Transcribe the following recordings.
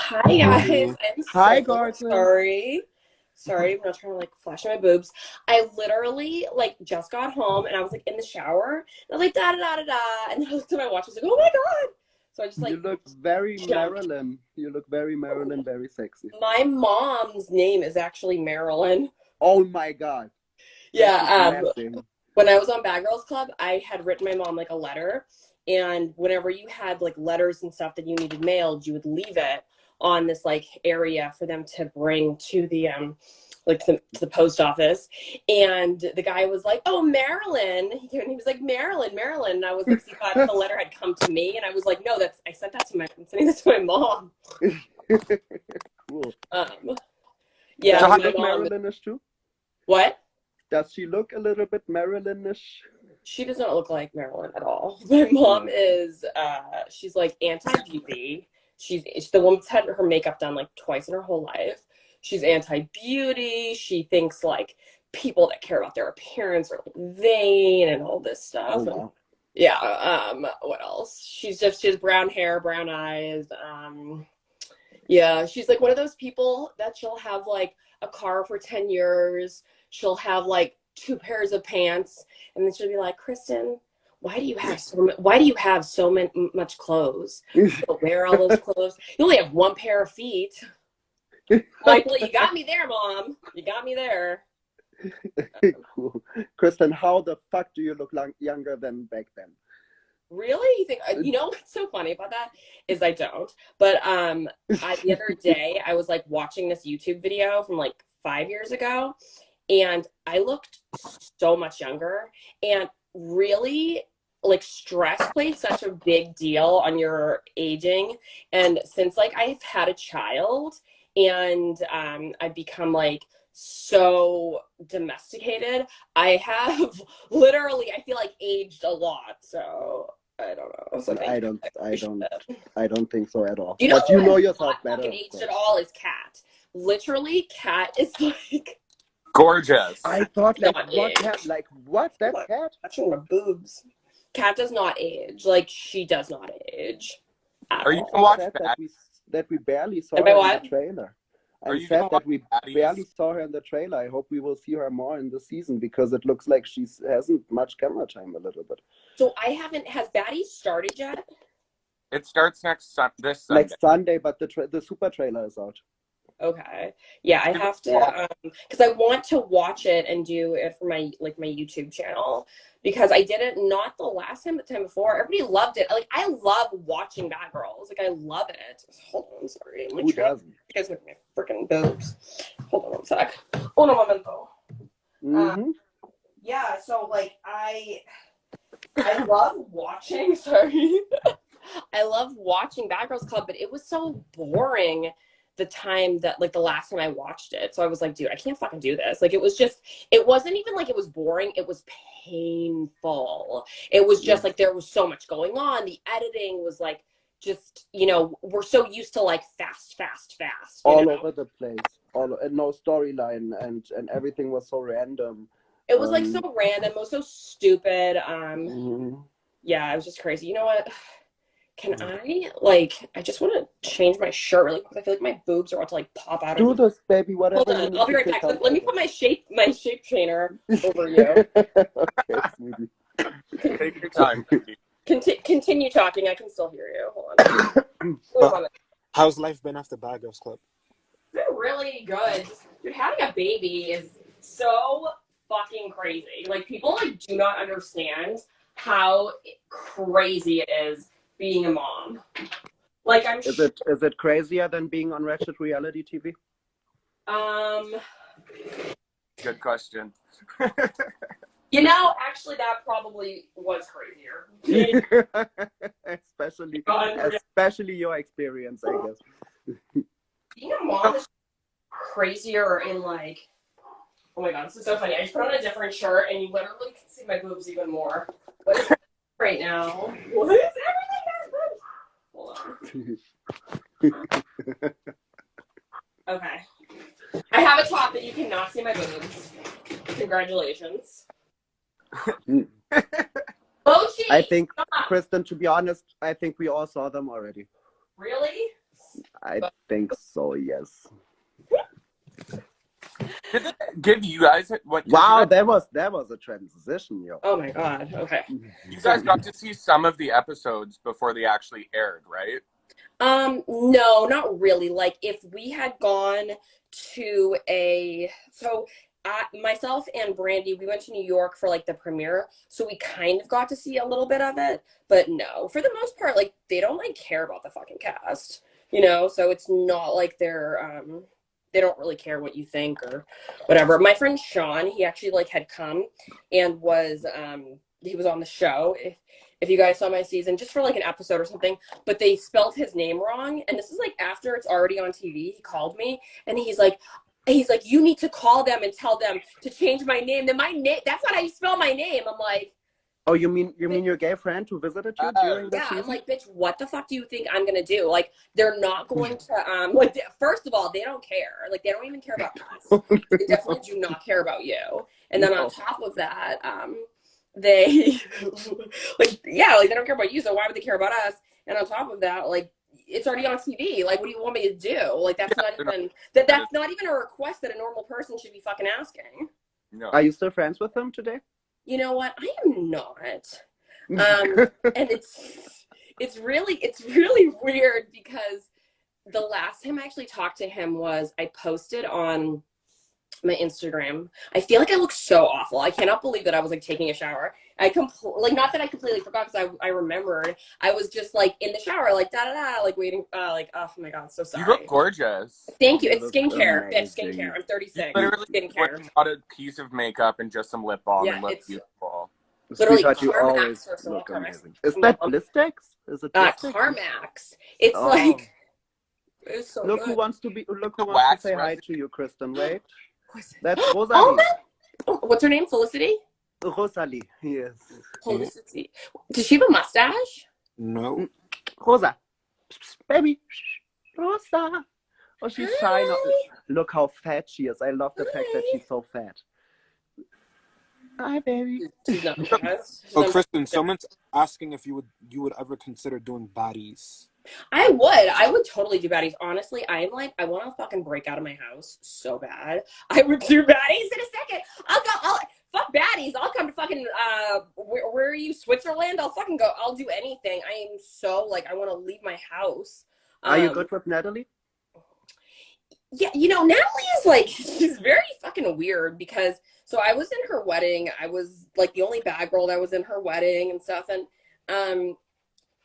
Hi guys, I'm Hi, so Carson. sorry. Sorry, I'm not trying to like flash my boobs. I literally like just got home and I was like in the shower and I was like da da da da da, and then I looked at my watch. I was like, oh my god! So I just You like look very jumped. Marilyn. You look very Marilyn, very sexy. My mom's name is actually Marilyn. Oh my God, that is Yeah. amazing. When I was on Bad Girls Club, I had written my mom like a letter, and whenever you had like letters and stuff that you needed mailed, you would leave it on this like area for them to bring to the to the post office. And the guy was like, "Oh, Marilyn," and he was like, "Marilyn, Marilyn," and I was like, "See, thought the letter had come to me," and I was like, "No, that's I sent that to my I'm sending that to my mom." Cool. Yeah, Does my she look mom. Marilynish too? What? Does she look a little bit Marilynish? She does not look like Marilyn at all. My mom is, she's like anti-beauty. She's the woman's had her makeup done like twice in her whole life. She's anti-beauty. She thinks like people that care about their appearance are like vain and all this Oh stuff. And wow. yeah, what else? She has brown hair, brown eyes. Yeah, she's like one of those people that she'll have like a car for 10 years. She'll have like two pairs of pants, and then she'll be like, Kristen, why do you have so much clothes? You don't wear all those clothes. You only have one pair of feet. I'm like, well, you got me there, Mom. You got me there. Cool. Kristen, how the fuck do you look younger than back then? Really? You think you know what's so funny about that is I don't. But the other day I was like watching this YouTube video from like 5 years ago, and I looked so much younger. And really, like stress plays such a big deal on your aging. And since like I've had a child and I've become like so domesticated, I have literally I feel like aged a lot. So I don't know. So thank I you. don't, I I appreciate don't, it. I don't think so at all. You know But who you know has yourself not better, fucking of aged at course. all is Kat. Literally, Kat is like Gorgeous. I thought, like, not what cat? age. Like, what? That Like, cat? touching my boobs. Kat does not age. Like she does not age at Are you all. gonna watch Said Bad? that we barely saw Am I her in the what? trailer. Are I'm you sad gonna watch that we barely Baddies? saw her in the trailer. I hope we will see her more in the season because it looks like she hasn't much camera time a little bit. So I haven't. Has Baddies started yet? It starts this Sunday. Next Sunday, but the super trailer is out. Okay. Yeah, I have to because I want to watch it and do it for my my YouTube channel because I did it not the last time, but the time before. Everybody loved it. Like I love watching Bad Girls. Like I love it. Hold on, sorry. Who doesn't? You guys look at my freaking boobs. Hold on one sec. Hold on one minute. Mm-hmm. Yeah, so like I love watching, sorry. I love watching Bad Girls Club, but it was so boring the time that like the last time I watched it. So I was like, dude, I can't fucking do this. Like it wasn't even like it was boring, it was painful. It was just like there was so much going on. The editing was like just, we're so used to like fast. All over the place. And no storyline and everything was so random. It was like so random, it was so stupid. Mm-hmm. Yeah, it was just crazy. You know what? Can I just want to change my shirt really quick. I feel like my boobs are about to like pop out. Do this, baby, whatever. Hold on, I'll be right back. Let me put my shape trainer over you. Okay, sweetie. Take your time. Continue talking. I can still hear you. Hold on. How's life been after Bad Girls Club? It's been really good. Dude, having a baby is so fucking crazy. Like people like do not understand how crazy it is being a mom. Like Is it crazier than being on Ratchet reality TV? Good question. Actually that probably was crazier. especially your experience, I guess. Being a mom is crazier in like, oh my god, this is so funny. I just put on a different shirt and you literally can see my boobs even more. What is right now? What is everything? Hold on. Okay. I have a top that you cannot see my boobs. Congratulations. I think, Kristen, to be honest, I think we all saw them already. Really? I think so, yes. Did it give you guys what? Wow, that was a transition, yo. Oh my god. Okay. You guys got to see some of the episodes before they actually aired, right? No, not really. Like if we had gone to myself and Brandi, we went to New York for like the premiere, so we kind of got to see a little bit of it, but no, for the most part, like they don't like care about the fucking cast, so it's not like they don't really care what you think or whatever. My friend Sean, he actually like had come and he was on the show. If you guys saw my season, just for like an episode or something, but they spelled his name wrong. And this is like after it's already on TV. He called me and he's like, you need to call them and tell them to change my name. Then my name, that's not how you spell my name. I'm like, oh, you mean your gay friend who visited you during the season? I'm like, bitch, what the fuck do you think I'm gonna do? Like, they're not going to like. First of all, they don't care. Like, they don't even care about us. They definitely do not care about you. And then on top of that, they like they don't care about you. So why would they care about us? And on top of that, like, it's already on TV. Like, what do you want me to do? Like, that's not even that's not even a request that a normal person should be fucking asking. No. Are you still friends with them today? You know what? I am not. And it's really weird because the last time I actually talked to him was I posted on my Instagram. I feel like I look so awful. I cannot believe that I was like taking a shower. Not that I completely forgot because I remembered. I was just like in the shower, like da da da, like waiting, like oh my god, so sorry. You look gorgeous. Thank you. It's skincare. Amazing. It's skincare. I'm 36. Literally Skincare. not a piece of makeup and just some lip balm and look it's beautiful. literally Sweetheart, you Carmax always or some look Carmax. amazing. Is that Blistex? Is it Blistex? Carmax. It's Oh. like it's so Look good. who wants to say wax hi resin. to you, Kristen. Wait. What's it? That's Oh, Rosalie. what's her name? Felicity? Rosalie, yes. Felicity. Does she have a mustache? No. Rosa. Baby. Rosa. Oh, she's shy. Look how fat she is. I love the fact that she's so fat. Hi, baby. She's not. Oh, Kristen, someone's asking if you would ever consider doing Baddies. I would totally do Baddies. Honestly, I'm like, I want to fucking break out of my house so bad. I would do Baddies in a second. Fuck Baddies. I'll come to fucking, where are you, Switzerland? I'll fucking go. I'll do anything. I am so, like, I want to leave my house. Are you good with Natalie? Yeah, Natalie is like, she's very fucking weird because, so I was in her wedding. I was like the only bad girl that was in her wedding and stuff. And,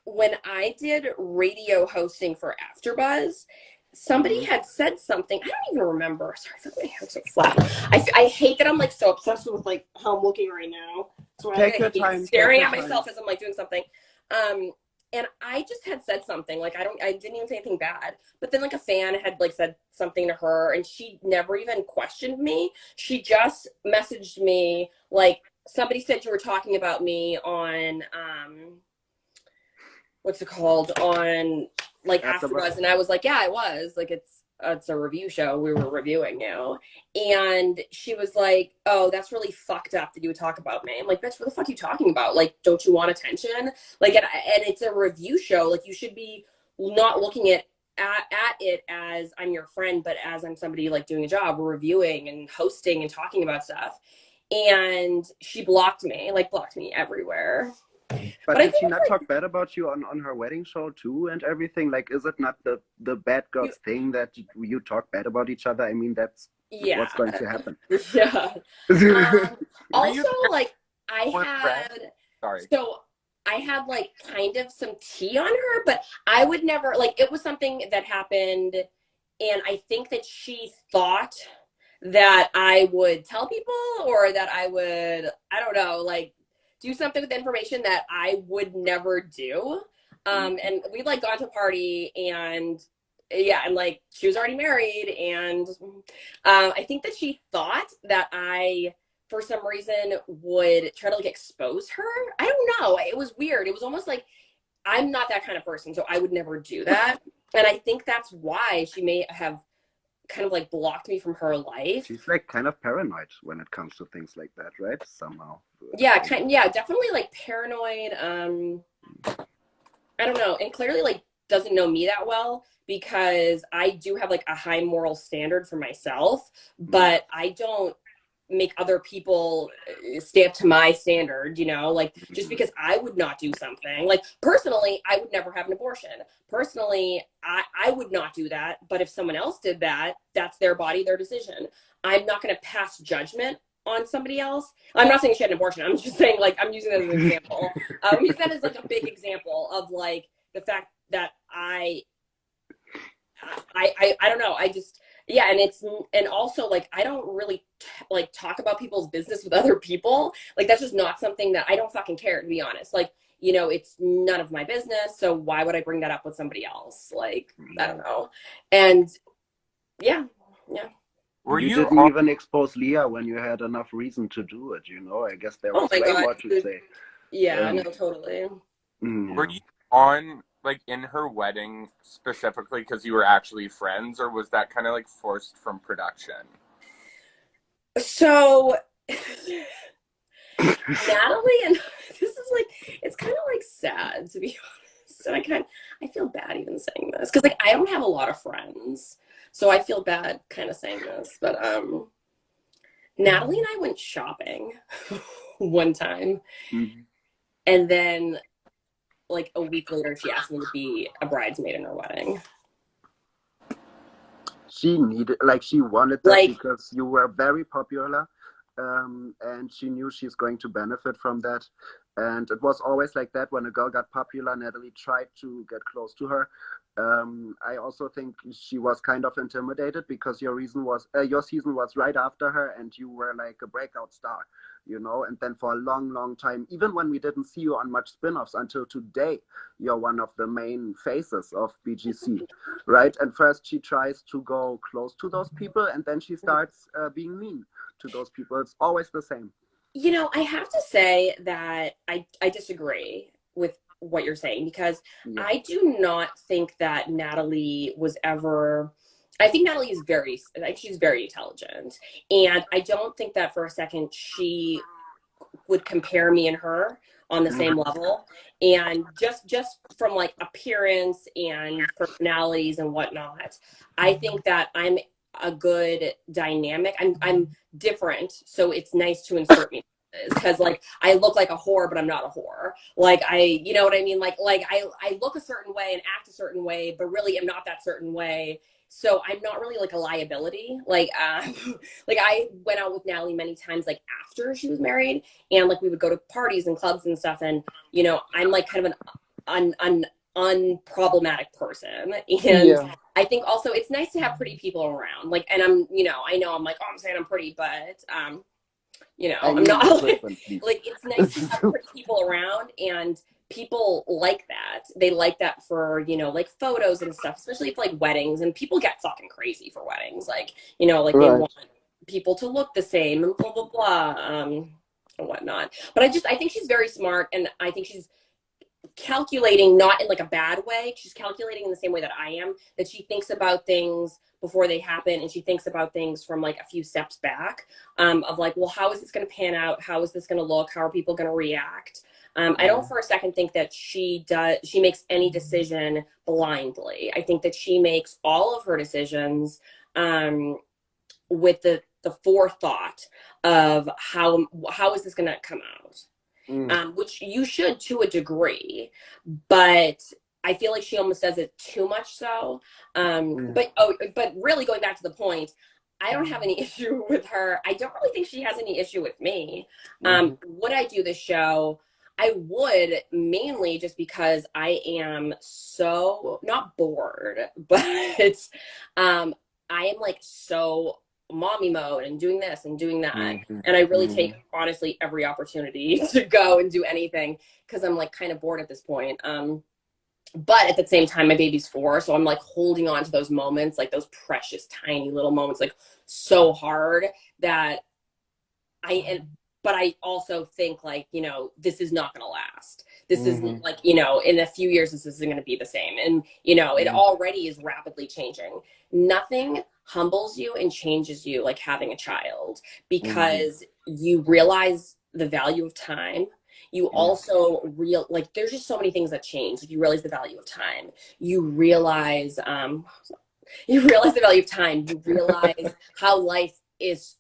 when I did radio hosting for AfterBuzz, somebody had said something. I don't even remember. Sorry for my hair so flat. I hate that I'm like so obsessed with like how I'm looking right now. So Take your time. Staring at myself as I'm like doing something. And I just had said something like I didn't even say anything bad. But then like a fan had like said something to her, and she never even questioned me. She just messaged me like, somebody said you were talking about me on what's it called, on like AfterBuzz, and I was like, yeah, I was like, it's a review show, we were reviewing you. And she was like, oh, that's really fucked up that you would talk about me. I'm like, bitch, what the fuck are you talking about? Like, don't you want attention? Like, and it's a review show. Like, you should be not looking at it as I'm your friend, but as I'm somebody like doing a job, reviewing and hosting and talking about stuff. And she blocked me everywhere. But did she not talk bad about you on her wedding show too and everything? Like, is it not the bad girls thing that you talk bad about each other? I mean, that's what's going to happen. Yeah. Also, like, I had like kind of some tea on her, but I would never, like, it was something that happened, and I think that she thought that I would tell people, or that I would, I don't know, like, do something with information that I would never do. And we'd like gone to a party, and yeah, and like she was already married, and I think that she thought that I, for some reason, would try to like expose her. I don't know. It was weird. It was almost like I'm not that kind of person, so I would never do that. And I think that's why she may have kind of like blocked me from her life. She's like kind of paranoid when it comes to things like that, right? Somehow. Yeah, definitely like paranoid. I don't know. And clearly like doesn't know me that well, because I do have like a high moral standard for myself, but I don't make other people stay up to my standard, you know, like just because I would not do something. Like personally, I would never have an abortion. Personally, I would not do that. But if someone else did that, that's their body, their decision. I'm not going to pass judgment on somebody else. I'm not saying she had an abortion. I'm just saying, like, I'm using that as an example. I'm using that as like a big example of like the fact that I don't know. I just, yeah. And also like, I don't really like talk about people's business with other people. Like, that's just not something that I don't fucking care, to be honest. Like, you know, it's none of my business. So why would I bring that up with somebody else? Like, I don't know. And yeah. You didn't even expose Leah when you had enough reason to do it, you know? I guess there was way more to say. Yeah, no, totally. Were you on, like, in her wedding specifically because you were actually friends, or was that kind of like forced from production? So Natalie and this is like, it's kind of like sad, to be honest. And I feel bad even saying this because like I don't have a lot of friends, so I feel bad kind of saying this. But Natalie and I went shopping one time, and then like a week later, she asked me to be a bridesmaid in her wedding. She wanted that because you were very popular, and she knew she's going to benefit from that. And it was always like that. When a girl got popular, Natalie tried to get close to her. I also think she was kind of intimidated because your season was right after her, and you were like a breakout star, you know. And then for a long, long time, even when we didn't see you on much spin-offs until today, you're one of the main faces of BGC, right? And first she tries to go close to those people, and then she starts being mean to those people. It's always the same. You know, I have to say that I disagree with what you're saying, because I do not think that Natalie was ever, I think Natalie is she's very intelligent. And I don't think that for a second she would compare me and her on the same level. And just from like appearance and personalities and whatnot, I think that I'm a good dynamic. I'm different, so it's nice to insert me, because like I look like a whore, but I'm not a whore. Like you know what I mean? Like I look a certain way and act a certain way, but really am not that certain way. So I'm not really like a liability. Like like I went out with Natalie many times like after she was married, and like we would go to parties and clubs and stuff, and you know, I'm like kind of an unproblematic person. And I think also it's nice to have pretty people around. Like, and I'm, you know, I know I'm like, oh, I'm saying I'm pretty, but you know, I'm not like it's nice to have pretty people around, and people like that. They like that for, you know, like photos and stuff, especially for like weddings, and people get fucking crazy for weddings. Like, you know, like they want people to look the same and blah, blah, blah, and whatnot. But I think she's very smart, and I think she's calculating, not in like a bad way. She's calculating in the same way that I am, that she thinks about things before they happen, and she thinks about things from like a few steps back, of like, well, how is this going to pan out? How is this going to look? How are people going to react? I don't for a second think that she makes any decision blindly. I think that she makes all of her decisions with the forethought of how is this going to come out. Which you should to a degree, but I feel like she almost does it too much so. But really going back to the point, I don't have any issue with her. I don't really think she has any issue with me. Would I do this show? I would, mainly just because I am so not bored, but I am like so mommy mode and doing this and doing that, and I really take honestly every opportunity to go and do anything, because I'm like kind of bored at this point. But at the same time, my baby's 4, so I'm like holding on to those moments, like those precious tiny little moments, like so hard that but I also think like, you know, this is not going to last. This isn't like, you know, in a few years, this isn't going to be the same. And, you know, it already is rapidly changing. Nothing humbles you and changes you like having a child, because you realize the value of time, You also like, there's just so many things that change. Like, you realize the value of time. You realize, the value of time. You realize how life is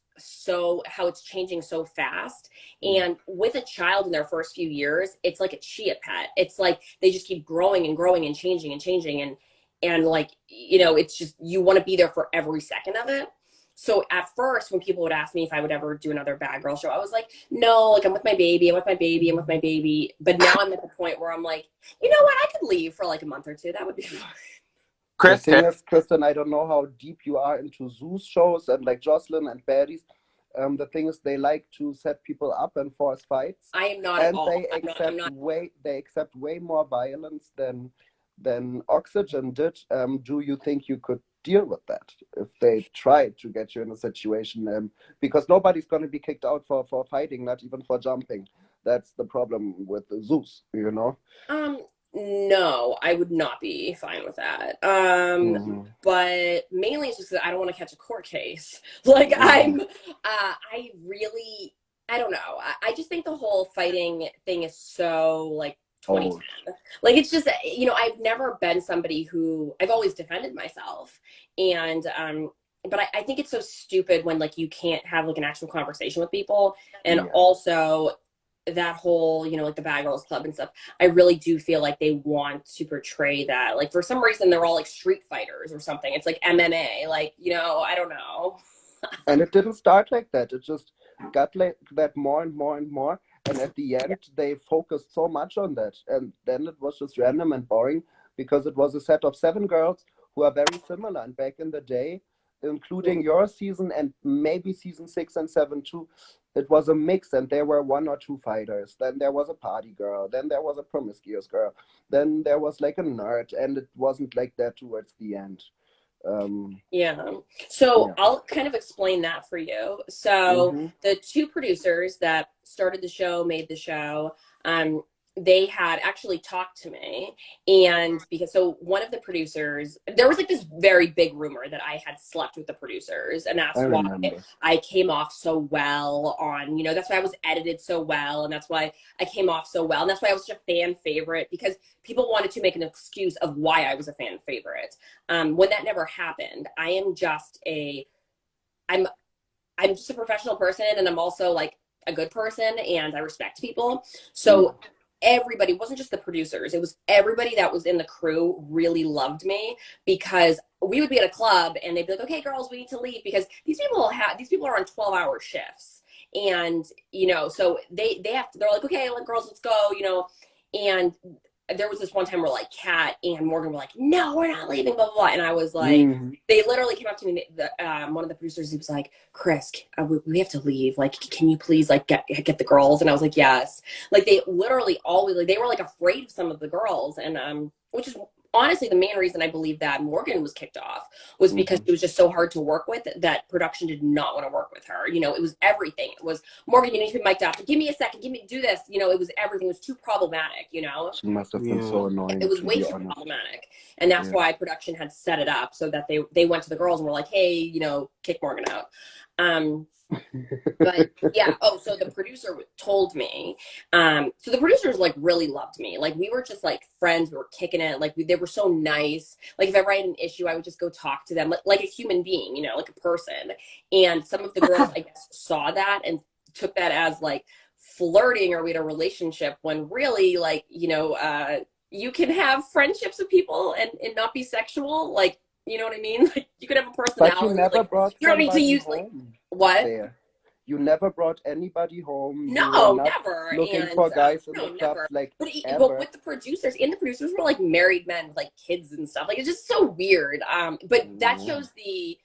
how it's changing so fast. And with a child in their first few years, it's like a chia pet. It's like they just keep growing and growing and changing and changing. And like, it's just, you want to be there for every second of it. So at first, when people would ask me if I would ever do another Bad Girl show, I was like, no, like, I'm with my baby. But now I'm at the point where I'm like, you know what? I could leave for like a month or two. That would be fine. Kristen. The thing is, Kristen, I don't know how deep you are into Zeus shows and like Jocelyn and Baddies. The thing is, they like to set people up and force fights. I am not and at all. They accept way more violence than Oxygen did. Do you think you could deal with that if they tried to get you in a situation? Because nobody's going to be kicked out for fighting, not even for jumping. That's the problem with Zeus, No, I would not be fine with that. But mainly it's just that I don't want to catch a court case. Like, I don't know. I just think the whole fighting thing is so like 2010. Like, it's just, I've never been somebody I've always defended myself. And, but I think it's so stupid when like you can't have like an actual conversation with people. And also that whole, like the Bad Girls Club and stuff, I really do feel like they want to portray that. Like, for some reason, they're all like street fighters or something. It's like MMA, like, I don't know. And it didn't start like that. It just got like that more and more and more. And at the end, they focused so much on that. And then it was just random and boring because it was a set of 7 girls who are very similar. And back in the day, including your season and maybe season 6 and 7 too, it was a mix, and there were 1 or 2 fighters. Then there was a party girl. Then there was a promiscuous girl. Then there was like a nerd, and it wasn't like that towards the end. So I'll kind of explain that for you. So the 2 producers that started the show, made the show, they had actually talked to me. And so one of the producers, there was like this very big rumor that I had slept with the producers, and that's why I came off so well on, that's why I was edited so well, and that's why I came off so well, and that's why I was such a fan favorite, because people wanted to make an excuse of why I was a fan favorite, when that never happened. I'm just a professional person, and I'm also like a good person, and I respect people. So everybody, it wasn't just the producers, it was everybody that was in the crew really loved me, because we would be at a club and they'd be like, okay, girls, we need to leave, because these people are on 12-hour shifts. And, so they're like, okay, girls, let's go, and there was this one time where like Kat and Morgan were like, no, we're not leaving, blah, blah, blah. And I was like, they literally came up to me, one of the producers, he was like, Chris, we have to leave. Like, can you please like get the girls? And I was like, yes. Like, they literally always, like, they were like afraid of some of the girls. And, which is honestly the main reason I believe that Morgan was kicked off, was because it was just so hard to work with that production did not want to work with her. It was everything. It was, Morgan, you need to be mic'd up. Give me a second. Do this. It was everything. It was too problematic, She must have been so annoying. It was way too problematic. And that's why production had set it up so that they went to the girls and were like, hey, kick Morgan out. But yeah. So the producer told me, so the producers like really loved me. Like, we were just like friends. We were kicking it. Like, they were so nice. Like, if ever I had an issue, I would just go talk to them like a human being, like a person. And some of the girls, I guess, saw that and took that as like flirting, or we had a relationship, when really, like, you can have friendships with people and not be sexual. Like, you know what I mean? Like, you could have a personality. But you never brought you don't need to use home. Like, what? There. You never brought anybody home. No, never. Looking for guys in the clubs, like, but with the producers, and the producers were like married men with like kids and stuff. Like, it's just so weird. But that shows the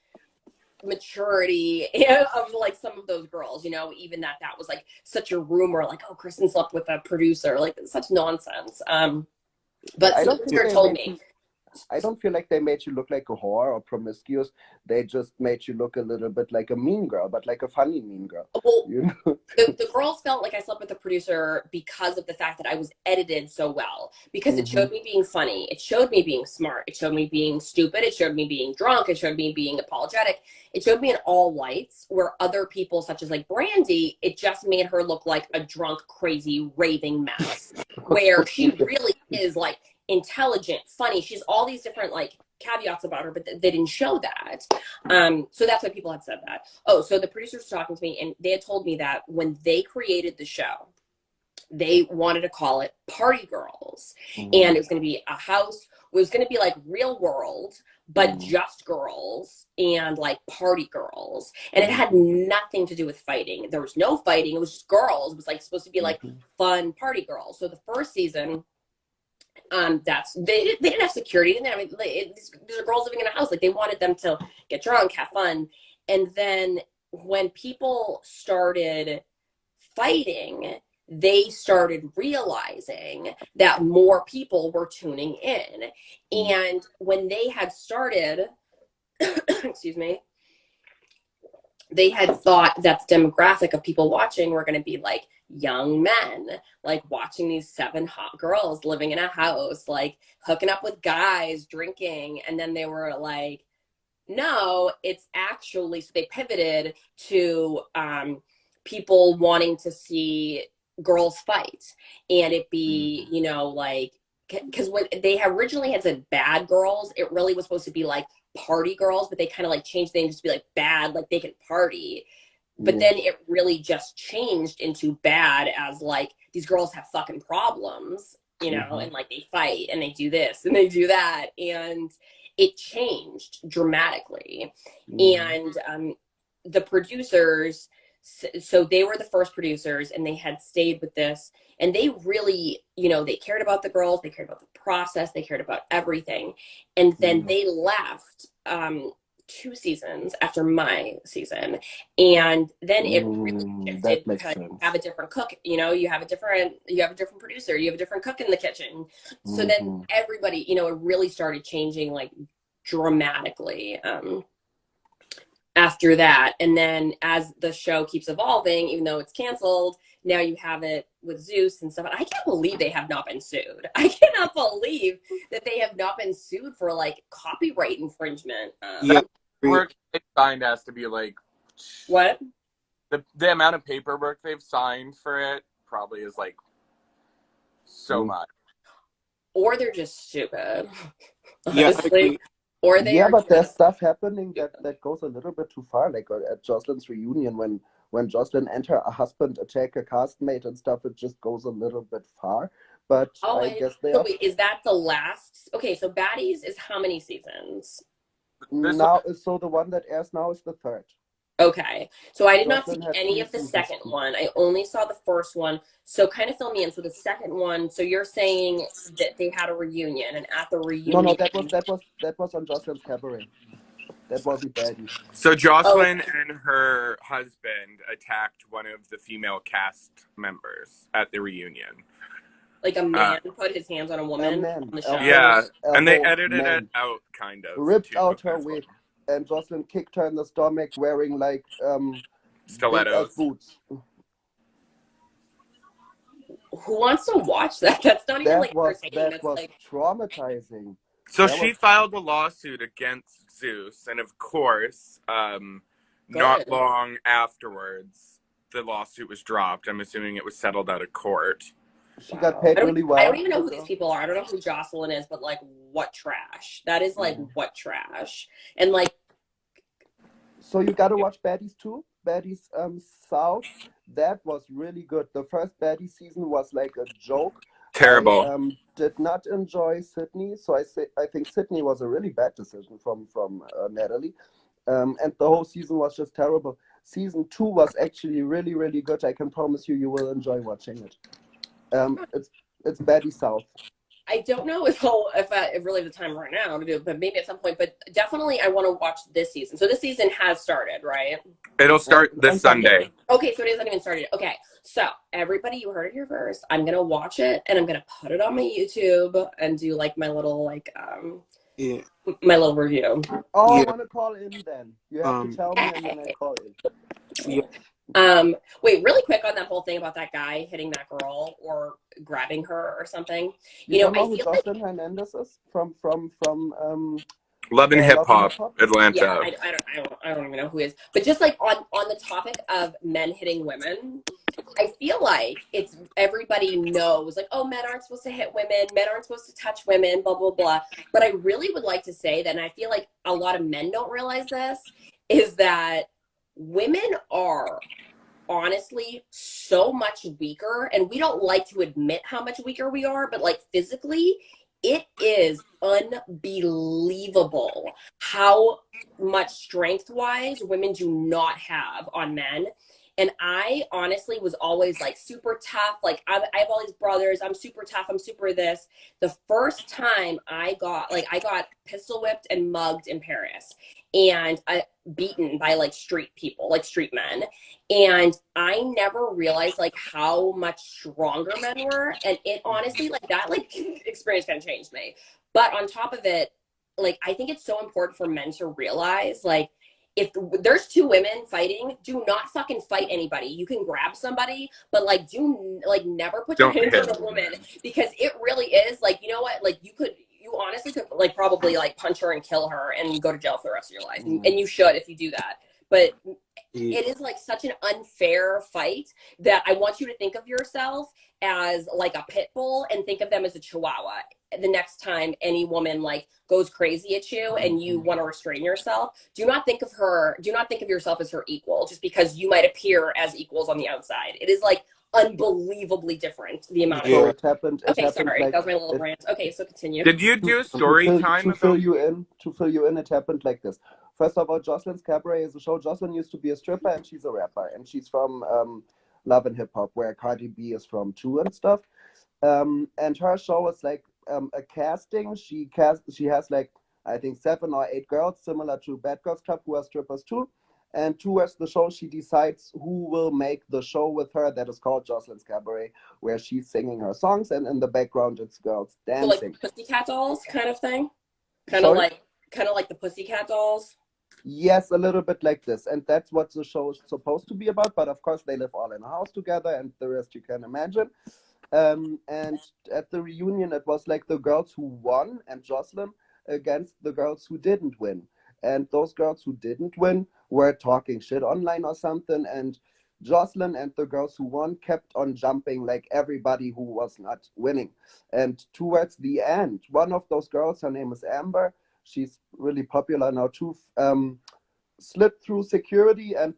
maturity of like some of those girls, even that was like such a rumor, like, oh, Kristen slept with a producer, like, such nonsense. But so the producer told me. I don't feel like they made you look like a whore or promiscuous. They just made you look a little bit like a mean girl, but like a funny mean girl. Well, you know? the girls felt like I slept with the producer because of the fact that I was edited so well. Because it showed me being funny. It showed me being smart. It showed me being stupid. It showed me being drunk. It showed me being apologetic. It showed me in all lights, where other people, such as like Brandi, it just made her look like a drunk, crazy, raving mess. Where she really is like intelligent, funny. She's all these different like caveats about her, but they didn't show that. So that's why people had said that. Oh, so the producers were talking to me, and they had told me that when they created the show, they wanted to call it Party Girls. And it was going to be a house. It was going to be like Real World, but just girls and like party girls. And it had nothing to do with fighting. There was no fighting. It was just girls. It was like supposed to be like fun party girls. So the first season, they didn't have security. They didn't have, these are girls living in a house. Like they wanted them to get drunk, have fun. And then when people started fighting, they started realizing that more people were tuning in. And when they had started, excuse me, they had thought that the demographic of people watching were going to be like young men, like watching these 7 hot girls living in a house, like hooking up with guys, drinking. And then they were like, no, it's actually, so they pivoted to people wanting to see girls fight, and it be, you know, like, because when they originally had said bad girls, it really was supposed to be like party girls, but they kind of like changed things to be like bad, like they can party. But then it really just changed into bad as like these girls have fucking problems, you know, and like they fight and they do this and they do that, and it changed dramatically. And the producers, so they were the first producers, and they had stayed with this, and they really, you know, they cared about the girls, they cared about the process, they cared about everything. And then they left 2 seasons after my season, and then it really shifted because you have a different cook, you know, you have a different producer, you have a different cook in the kitchen. So then everybody, you know, it really started changing like dramatically after that. And then as the show keeps evolving, even though it's canceled, now you have it with Zeus and stuff. And I can't believe they have not been sued. I cannot believe that they have not been sued for like copyright infringement. Work they signed has to be like, what? The amount of paperwork they've signed for it probably is like so much. Or they're just stupid. Yeah, honestly. Or they are but there's stuff happening that goes a little bit too far, like at Jocelyn's reunion when Jocelyn and her husband attack a castmate and stuff, it just goes a little bit far. But I guess they are. Wait, is that the last? Okay, so Baddies is how many seasons? Now, so the one that airs now is the 3rd. Okay, so I did not see Jocelyn had any 3 of the seasons. second one. I only saw the first one. So kind of fill me in. So the second one, so you're saying that they had a reunion, and at the reunion, No, that was on Jocelyn's cabaret. That wasn't Baddies. So Jocelyn and her husband attacked one of the female cast members at the reunion. Like a man put his hands on a woman on the show. Yeah, and they edited it out, kind of. Ripped out her wig, and Jocelyn kicked her in the stomach wearing like stilettos boots. Who wants to watch that? That's not even like entertaining. That was like traumatizing. So she filed a lawsuit against Zeus, and of course, not long afterwards, the lawsuit was dropped. I'm assuming it was settled out of court. She got paid really well. I don't even know who these people are. I don't know who Jocelyn is, but like, what trash? That is like, what trash? And like, so you gotta watch Baddies too. Baddies South. That was really good. The first Baddies season was like a joke. Terrible. I did not enjoy Sydney, so I think Sydney was a really bad decision from Natalie. And the whole season was just terrible. Season 2 was actually really, really good. I can promise you will enjoy watching it. It's Baddies South. I don't know if I really have the time right now to do it, but maybe at some point. But definitely, I want to watch this season. So this season has started, right? It'll start this Sunday. Okay, so it hasn't even started. Okay, so everybody, you heard it here first. I'm gonna watch it, and I'm gonna put it on my YouTube and do like my little like Yeah. my little review. Oh, Yeah. I want to call in then. You have to tell me and then I call in. Yeah. Wait, really quick on that whole thing about that guy hitting that girl or grabbing her or something. You know, don't know I who feel Jocelyn Hernandez is from Love and Hip Love and Hip Hop, Hop? Atlanta. Yeah, I don't even know who he is. But just like on the topic of men hitting women, I feel like it's everybody knows, like, oh, men aren't supposed to hit women, men aren't supposed to touch women, blah, blah, blah. But I really would like to say that, and I feel like a lot of men don't realize this, is that women are honestly so much weaker, and we don't like to admit how much weaker we are, but like physically, it is unbelievable how much strength-wise women do not have on men. And I honestly was always like super tough. Like I have all these brothers. I'm super tough. I'm super this. The first time I got pistol whipped and mugged in Paris, and beaten by like street people, like street men. And I never realized like how much stronger men were. And it honestly, like that like experience kind of changed me. But on top of it, like I think it's so important for men to realize, like, if there's two women fighting, do not fucking fight anybody. You can grab somebody, but like do like never put your hands on a woman, because it really is like, you know what, like you honestly could like probably like punch her and kill her and go to jail for the rest of your life. And you should if you do that. But it is like such an unfair fight that I want you to think of yourself as like a pit bull and think of them as a chihuahua. The next time any woman like goes crazy at you and you want to restrain yourself, do not think of yourself as her equal just because you might appear as equals on the outside. It is like unbelievably different, the amount of it happened. Okay, sorry, like, that was my little rant. Okay, so continue. Did you do a story time to fill you in? It happened like this. First of all, Jocelyn's Cabaret is a show. Jocelyn used to be a stripper and she's a rapper, and she's from Love and Hip Hop, where Cardi B is from too and stuff. And her show is like a casting. She has like, I think 7 or 8 girls, similar to Bad Girls Club, who are strippers too. And towards the show, she decides who will make the show with her. That is called Jocelyn's Cabaret, where she's singing her songs, and in the background it's girls dancing. So like Pussycat Dolls kind of thing, kind of like the Pussycat Dolls. Yes, a little bit like this, and that's what the show is supposed to be about. But of course, they live all in a house together, and the rest you can imagine. And at the reunion, it was like the girls who won and Jocelyn against the girls who didn't win. And those girls who didn't win were talking shit online or something. And Jocelyn and the girls who won kept on jumping like everybody who was not winning. And towards the end, one of those girls, her name is Amber, she's really popular now too, slipped through security and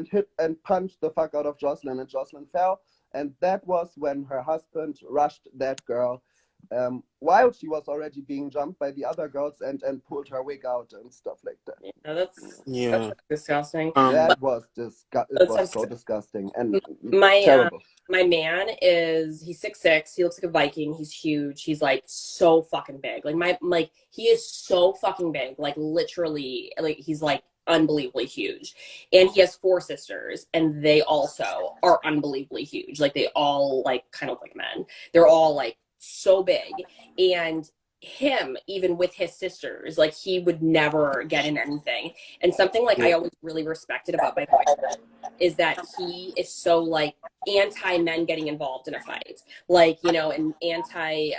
hit and punched the fuck out of Jocelyn, and Jocelyn fell. And that was when her husband rushed that girl while she was already being jumped by the other girls, and pulled her wig out and stuff like that. Yeah, that's disgusting. That was so disgusting and terrible. My man he's 6'6". He looks like a Viking. He's huge. He's like so fucking big. Like he is so fucking big. Like literally, like he's like unbelievably huge. And he has 4 sisters, and they also are unbelievably huge. Like they all like kind of like men. They're all like so big. And him, even with his sisters, like he would never get in anything. And something like I always really respected about my boyfriend is that he is so like anti men getting involved in a fight, like, you know, and anti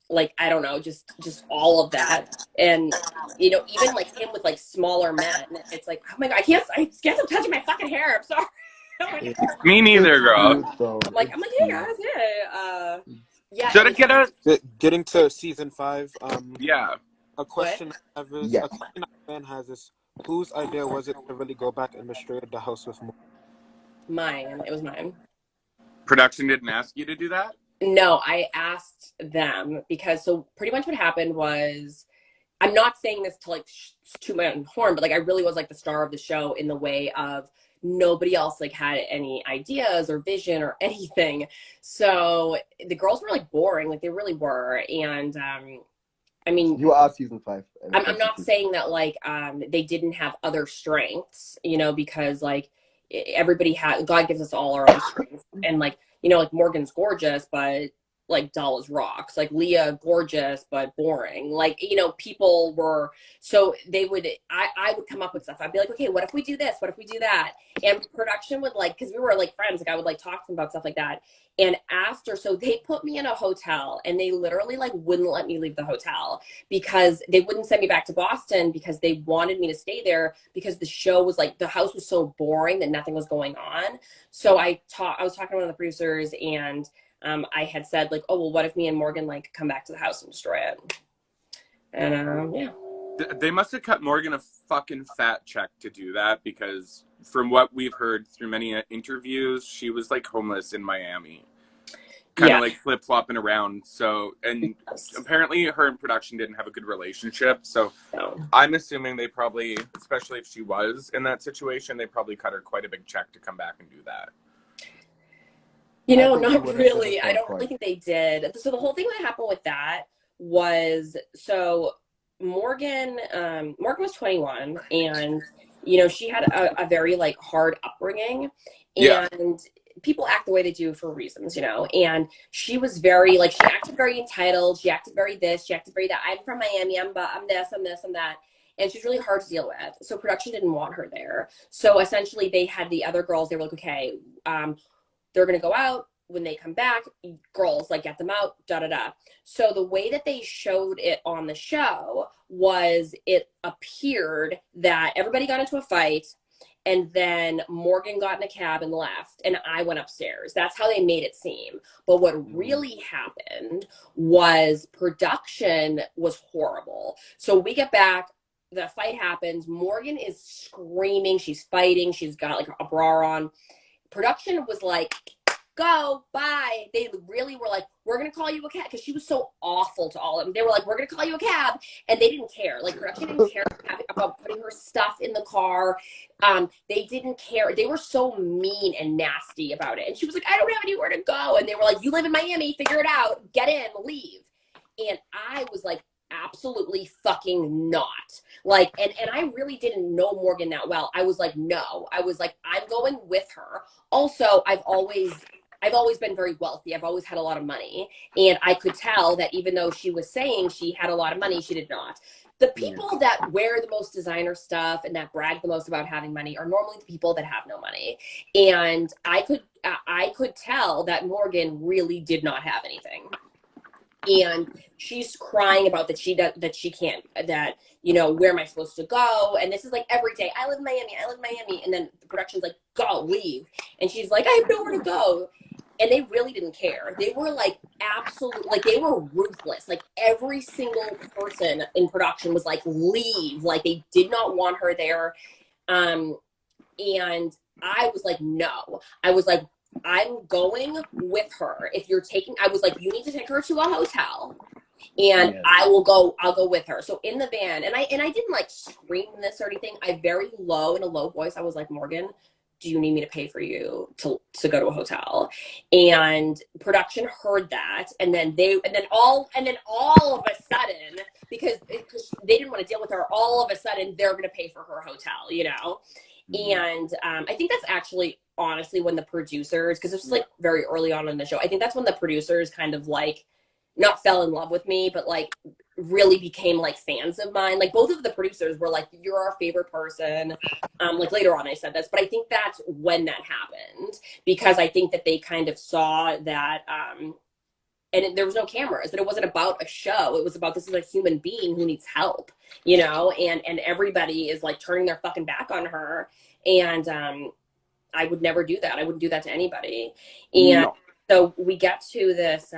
like, I don't know, just all of that. And you know, even like him with like smaller men, it's like, oh my god, I can't stop touching my fucking hair, I'm sorry. Oh me neither, girl. I'm like, hey guys, yeah. So to getting to season 5, a question a fan has is, whose idea was it to really go back and destroy the house with more? Mine. It was mine. Production didn't ask you to do that? No, I asked them, because so pretty much what happened was, I'm not saying this to like toot my own horn, but like I really was like the star of the show in the way of nobody else like had any ideas or vision or anything. So the girls were like boring, like they really were. And I mean, you are season 5. I'm not saying that like they didn't have other strengths, you know, because like everybody God gives us all our own strengths, and like, you know, like Morgan's gorgeous, but like dull as rocks. Like Leah, gorgeous but boring. Like, you know, people were, so they would, I would come up with stuff. I'd be like, okay, what if we do this? What if we do that? And production would like, because we were like friends, like I would like talk to them about stuff like that. And after, so they put me in a hotel and they literally like wouldn't let me leave the hotel because they wouldn't send me back to Boston because they wanted me to stay there because the show was like, the house was so boring that nothing was going on. So I was talking to one of the producers and I had said like, oh, well, what if me and Morgan like come back to the house and destroy it? And yeah. They must have cut Morgan a fucking fat check to do that because from what we've heard through many interviews, she was like homeless in Miami, kind of like flip-flopping around. So, and apparently her and production didn't have a good relationship. So I'm assuming they probably, especially if she was in that situation, they probably cut her quite a big check to come back and do that. You know, not really. I don't really think they did. So the whole thing that happened with that was, so Morgan was 21 and, you know, she had a very like hard upbringing and people act the way they do for reasons, you know, and she was very like, she acted very entitled. She acted very this, she acted very that. I'm from Miami. I'm this, I'm this, I'm that. And she's really hard to deal with. So production didn't want her there. So essentially they had the other girls, they were like, okay, they're going to go out. When they come back, girls, like, get them out, da-da-da. So the way that they showed it on the show was it appeared that everybody got into a fight, and then Morgan got in a cab and left, and I went upstairs. That's how they made it seem. But what really happened was production was horrible. So we get back, the fight happens, Morgan is screaming, she's fighting, she's got, like, a bra on. Production was like, go, bye. They really were like, we're going to call you a cab. Because she was so awful to all of them. They were like, we're going to call you a cab. And they didn't care. Like, production didn't care about putting her stuff in the car. They didn't care. They were so mean and nasty about it. And she was like, I don't have anywhere to go. And they were like, you live in Miami, figure it out. Get in, leave. And I was like, absolutely fucking not. Like, and I really didn't know Morgan that well. I was like, no. I was like, I'm going with her. Also, I've always been very wealthy. I've always had a lot of money. And I could tell that even though she was saying she had a lot of money, she did not. The people that wear the most designer stuff and that brag the most about having money are normally the people that have no money. And I could tell that Morgan really did not have anything. And she's crying about that she can't, that, you know, where am I supposed to go? And this is like every day, I live in Miami. And then the production's like, go, leave. And she's like, I have nowhere to go. And they really didn't care. They were like absolute, like they were ruthless. Like every single person in production was like, leave. Like they did not want her there. And I was like, no. I was like, I'm going with her. If you're taking, I was like, you need to take her to a hotel and I'll go with her. So in the van, and I didn't like scream this or anything. I very low, in a low voice, I was like, Morgan, do you need me to pay for you to go to a hotel? And production heard that. And then all of a sudden, because they didn't want to deal with her, all of a sudden they're going to pay for her hotel, you know? And I think that's actually honestly when the producers, because this was like very early on in the show, I think that's when the producers kind of like not fell in love with me, but like really became like fans of mine. Like both of the producers were like, you're our favorite person. Like later on I said this, but I think that's when that happened, because I think that they kind of saw that and there was no cameras, but it wasn't about a show. It was about, this is a human being who needs help, you know, and everybody is like turning their fucking back on her. And I would never do that. I wouldn't do that to anybody. And so we get to this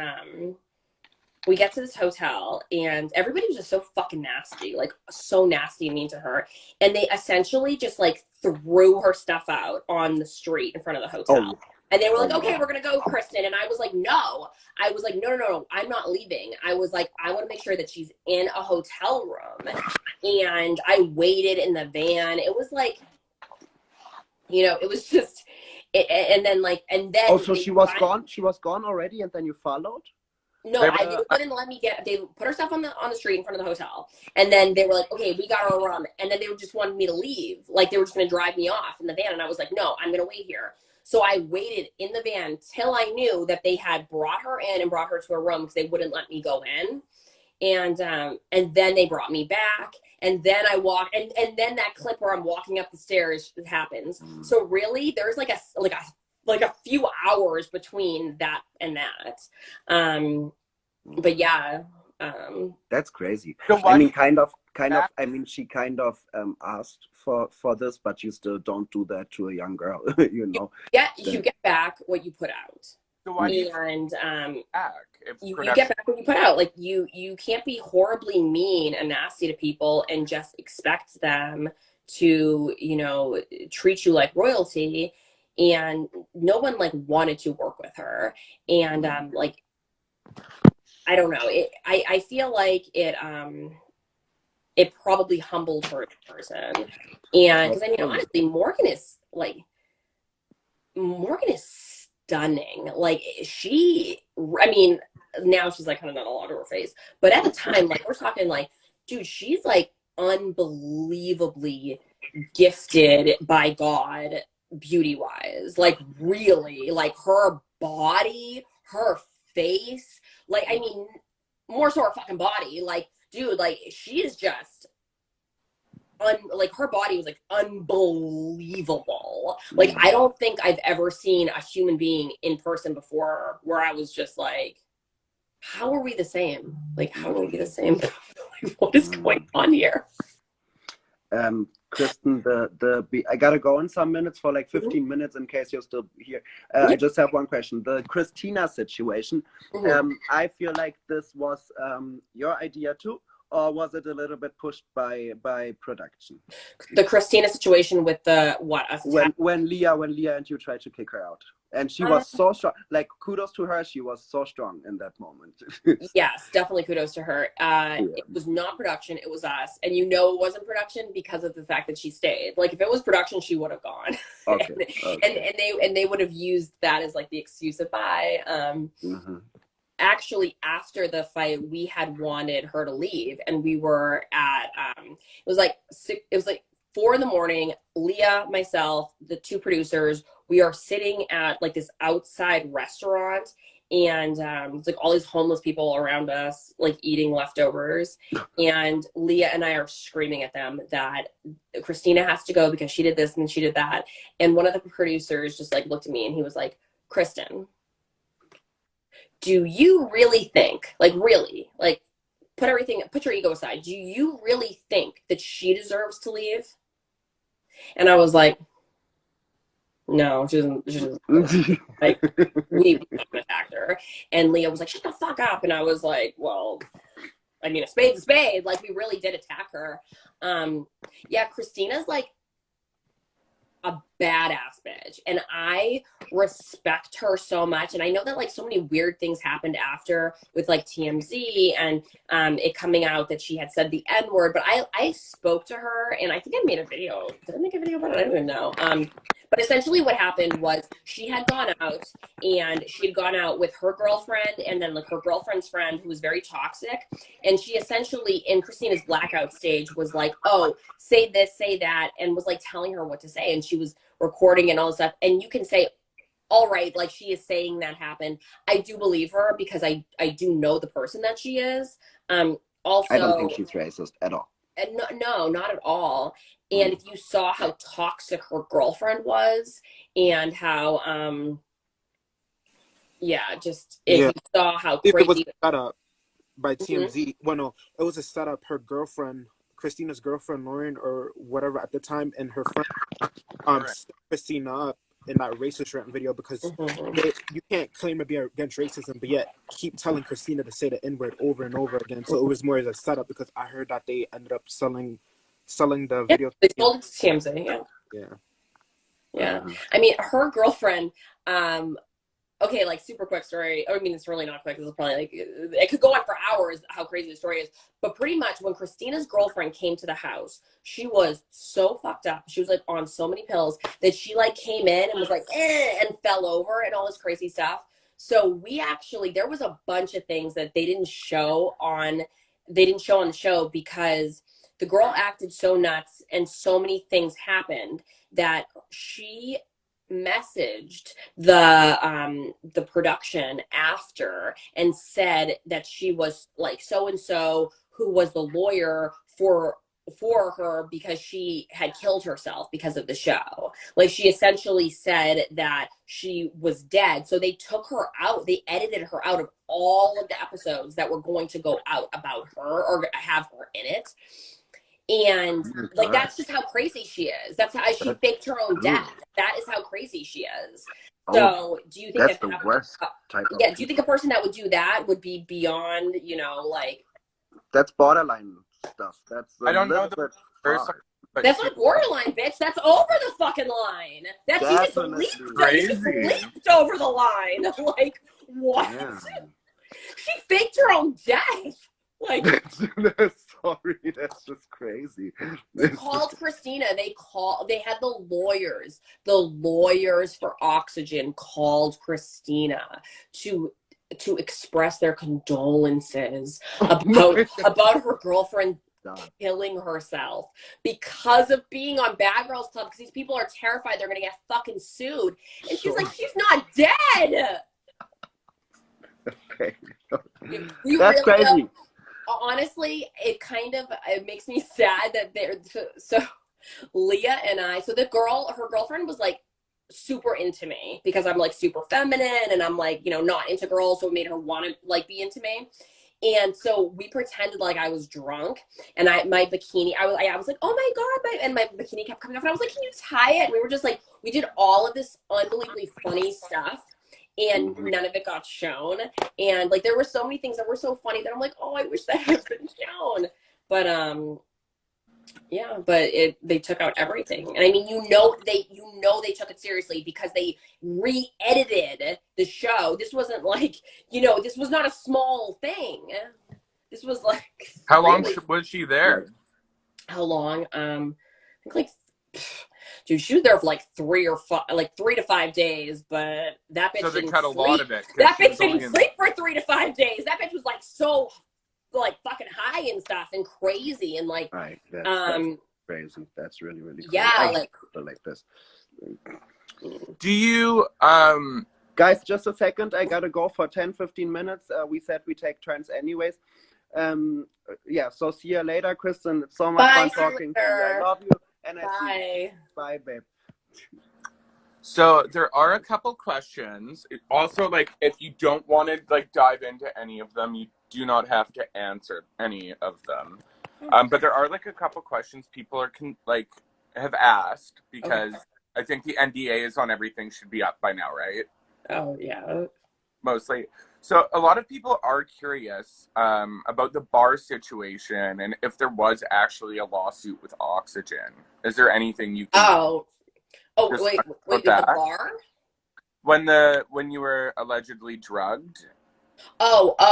hotel and everybody was just so fucking nasty, like so nasty and mean to her. And they essentially just like threw her stuff out on the street in front of the hotel. And they were like, okay, we're going to go, Kristen. And I was like, no. I was like, no, I'm not leaving. I was like, I want to make sure that she's in a hotel room. And I waited in the van. It was like, you know, it was just, and then. Oh, so she was gone? She was gone already and then you followed? No, they wouldn't let me they put her stuff on the street in front of the hotel. And then they were like, okay, we got our room. And then they just wanted me to leave. Like they were just going to drive me off in the van. And I was like, no, I'm going to wait here. So I waited in the van till I knew that they had brought her in and brought her to her room because they wouldn't let me go in. And then they brought me back, and then I walked, and then that clip where I'm walking up the stairs happens. So really, there's like a few hours between that and that. But yeah. That's crazy. So I mean, I mean, she kind of asked for this, but you still don't do that to a young girl, you know. You get back what you put out. So why do you get back what you put out. Like you can't be horribly mean and nasty to people and just expect them to, you know, treat you like royalty. And no one like wanted to work with her. And like, I don't know. I feel like it probably humbled her as a person. And because I mean, honestly, Morgan is stunning. Like I mean, now she's like kind of not all over her face, but at the time, like we're talking like, dude, she's like unbelievably gifted by God beauty wise. Like really, like her body, her face, like I mean, more so her fucking body. Like, dude, like she is just like her body was like unbelievable. Like I don't think I've ever seen a human being in person before where I was just like, how are we the same? Like, how are we the same? What is going on here? Kristen, I gotta go in some minutes for like 15 minutes in case you're still here. I just have one question. The Christina situation, I feel like this was your idea too, or was it a little bit pushed by production? The Christina situation with the what? When Leah and you tried to kick her out. And she was so strong. Like, kudos to her. She was so strong in that moment. Yes, definitely kudos to her. It was not production. It was us. And you know it wasn't production because of the fact that she stayed. Like, if it was production, she would have gone. Okay. and they would have used that as, like, the excuse of bye. Actually, after the fight, we had wanted her to leave. And we were at, it was like 4 a.m. Leah, myself, the 2 producers, we are sitting at like this outside restaurant, and it's like all these homeless people around us, like eating leftovers. And Leah and I are screaming at them that Christina has to go because she did this and she did that. And one of the producers just like looked at me and he was like, Kristen, do you really think, like really, like put your ego aside, do you really think that she deserves to leave? And I was like, no, she doesn't like, we attacked her. And Leah was like, shut the fuck up. And I was like, well, I mean, a spade's a spade. Like, we really did attack her. Yeah, Christina's like a badass bitch. And I respect her so much. And I know that like so many weird things happened after with like TMZ and it coming out that she had said the N-word. But I spoke to her and I think I made a video. Did I make a video about it? I don't even know. But essentially what happened was she had gone out with her girlfriend and then like her girlfriend's friend who was very toxic. And she essentially in Christina's blackout stage was like, oh, say this, say that, and was like telling her what to say. And she was recording and all this stuff. And you can say, all right, like she is saying that happened. I do believe her because I do know the person that she is. Also, I don't think she's racist at all. No, not at all. And if you saw how toxic her girlfriend was and how, you saw how crazy. It was a setup by TMZ. Well, no, it was a setup. Her girlfriend, Christina's girlfriend, Lauren, or whatever at the time, and her friend, set Christina up in that racist rant video because you can't claim to be against racism, but yet keep telling Christina to say the N-word over and over again. So it was more as a setup because I heard that they ended up selling the video. They sold it to TMZ, yeah. I mean, her girlfriend, okay, like super quick story. I mean, it's really not quick. It's probably like, it could go on for hours how crazy the story is. But pretty much when Christina's girlfriend came to the house, she was so fucked up. She was like on so many pills that she like came in and was like, and fell over and all this crazy stuff. So there was a bunch of things that they didn't show on the show because the girl acted so nuts and so many things happened that she messaged the production after and said that she was like so and so who was the lawyer for her because she had killed herself because of the show. Like she essentially said that she was dead. So they took her out. They edited her out of all of the episodes that were going to go out about her or have her in it. And like that's just how crazy she is. That's how she faked her own death. That is how crazy she is. So do you think that's the worst type of do you think a person that would do that would be beyond, you know, like that's borderline stuff. That's I don't know that's not borderline, bitch. That's over the fucking line. That's even leaped over the line. Like what? Yeah. She faked her own death. Like sorry, that's just crazy. They called Christina. They had the lawyers for Oxygen called Christina to express their condolences about her girlfriend killing herself because of being on Bad Girls Club, because these people are terrified they're gonna get fucking sued. And she's like, she's not dead. Okay. That's crazy. Honestly, it makes me sad that so Leah and I, so her girlfriend was like super into me because I'm like super feminine and I'm like, you know, not into girls, so it made her want to like be into me. And so we pretended like I was drunk, and my bikini, I was like, oh my god, and my bikini kept coming off, and I was like, can you tie it? And we were just like, we did all of this unbelievably funny stuff. And none of it got shown. And like there were so many things that were so funny that I'm like, oh, I wish that had been shown. But yeah, but they took out everything. And I mean, they took it seriously because they re-edited the show. This wasn't like, you know, this was not a small thing. This was like how long was she there? How long? I think like dude, she was there for like 3 to 5 days, but that bitch didn't cut a lot of it. That bitch didn't sleep for 3 to 5 days. That bitch was like so like fucking high and stuff and crazy and like that's crazy. That's really, really crazy. Yeah, like this. Do you guys, just a second, I gotta go for 10-15 minutes. We said we take turns anyways. Yeah, so see you later, Kristen. It's so much fun talking to you. I love you. And bye, babe. So there are a couple questions. Also, like, if you don't want to like dive into any of them, you do not have to answer any of them. But there are like a couple questions people are have asked because I think the NDA is on everything should be up by now, right? Oh yeah. Mostly. So a lot of people are curious about the bar situation and if there was actually a lawsuit with Oxygen. Is there anything you can wait, with the bar? When you were allegedly drugged? No. Did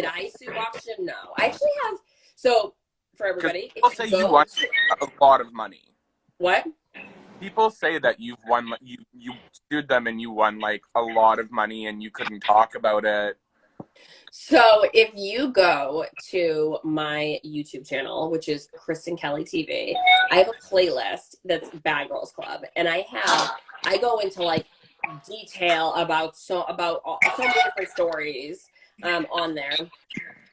I sue Oxygen? No. I actually have, so for everybody, people say you won a lot of money. What? People say that you've won, you sued them and you won like a lot of money and you couldn't talk about it. So if you go to my YouTube channel, which is KristenKellyTv, I have a playlist that's Bad Girls Club, and I go into like detail about so many different stories on there.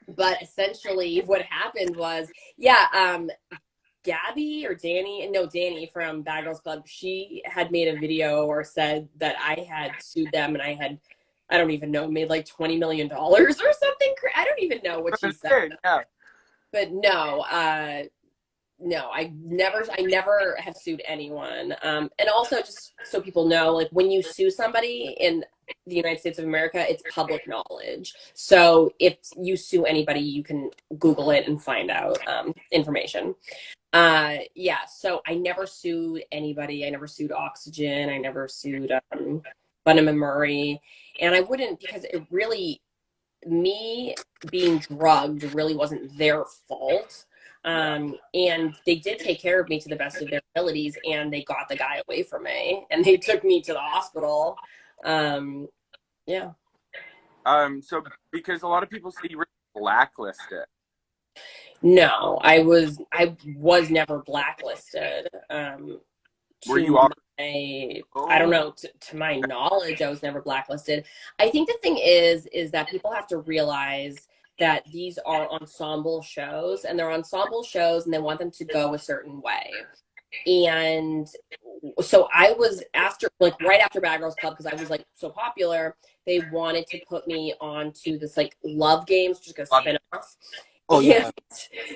But essentially, what happened was, Danny from Bad Girls Club, she had made a video or said that I had sued them and I had, I don't even know, made like $20 million or something. I don't even know what she said. Yeah. But no, I never have sued anyone. And also, just so people know, like when you sue somebody in the United States of America, it's public knowledge. So if you sue anybody, you can Google it and find out information. So I never sued anybody. I never sued Oxygen. I never sued Bunham and Murray. And I wouldn't, because it really, me being drugged really wasn't their fault. And they did take care of me to the best of their abilities, and they got the guy away from me and they took me to the hospital. So because a lot of people say you were blacklisted. No, I was never blacklisted. Were you offered I don't know, to my knowledge, I was never blacklisted. I think the thing is that people have to realize that these are ensemble shows, and they're ensemble shows, and they want them to go a certain way. And so I was right after Bad Girls Club, because I was like so popular, they wanted to put me onto this like Love Games, which is like a spin-off. Oh yeah.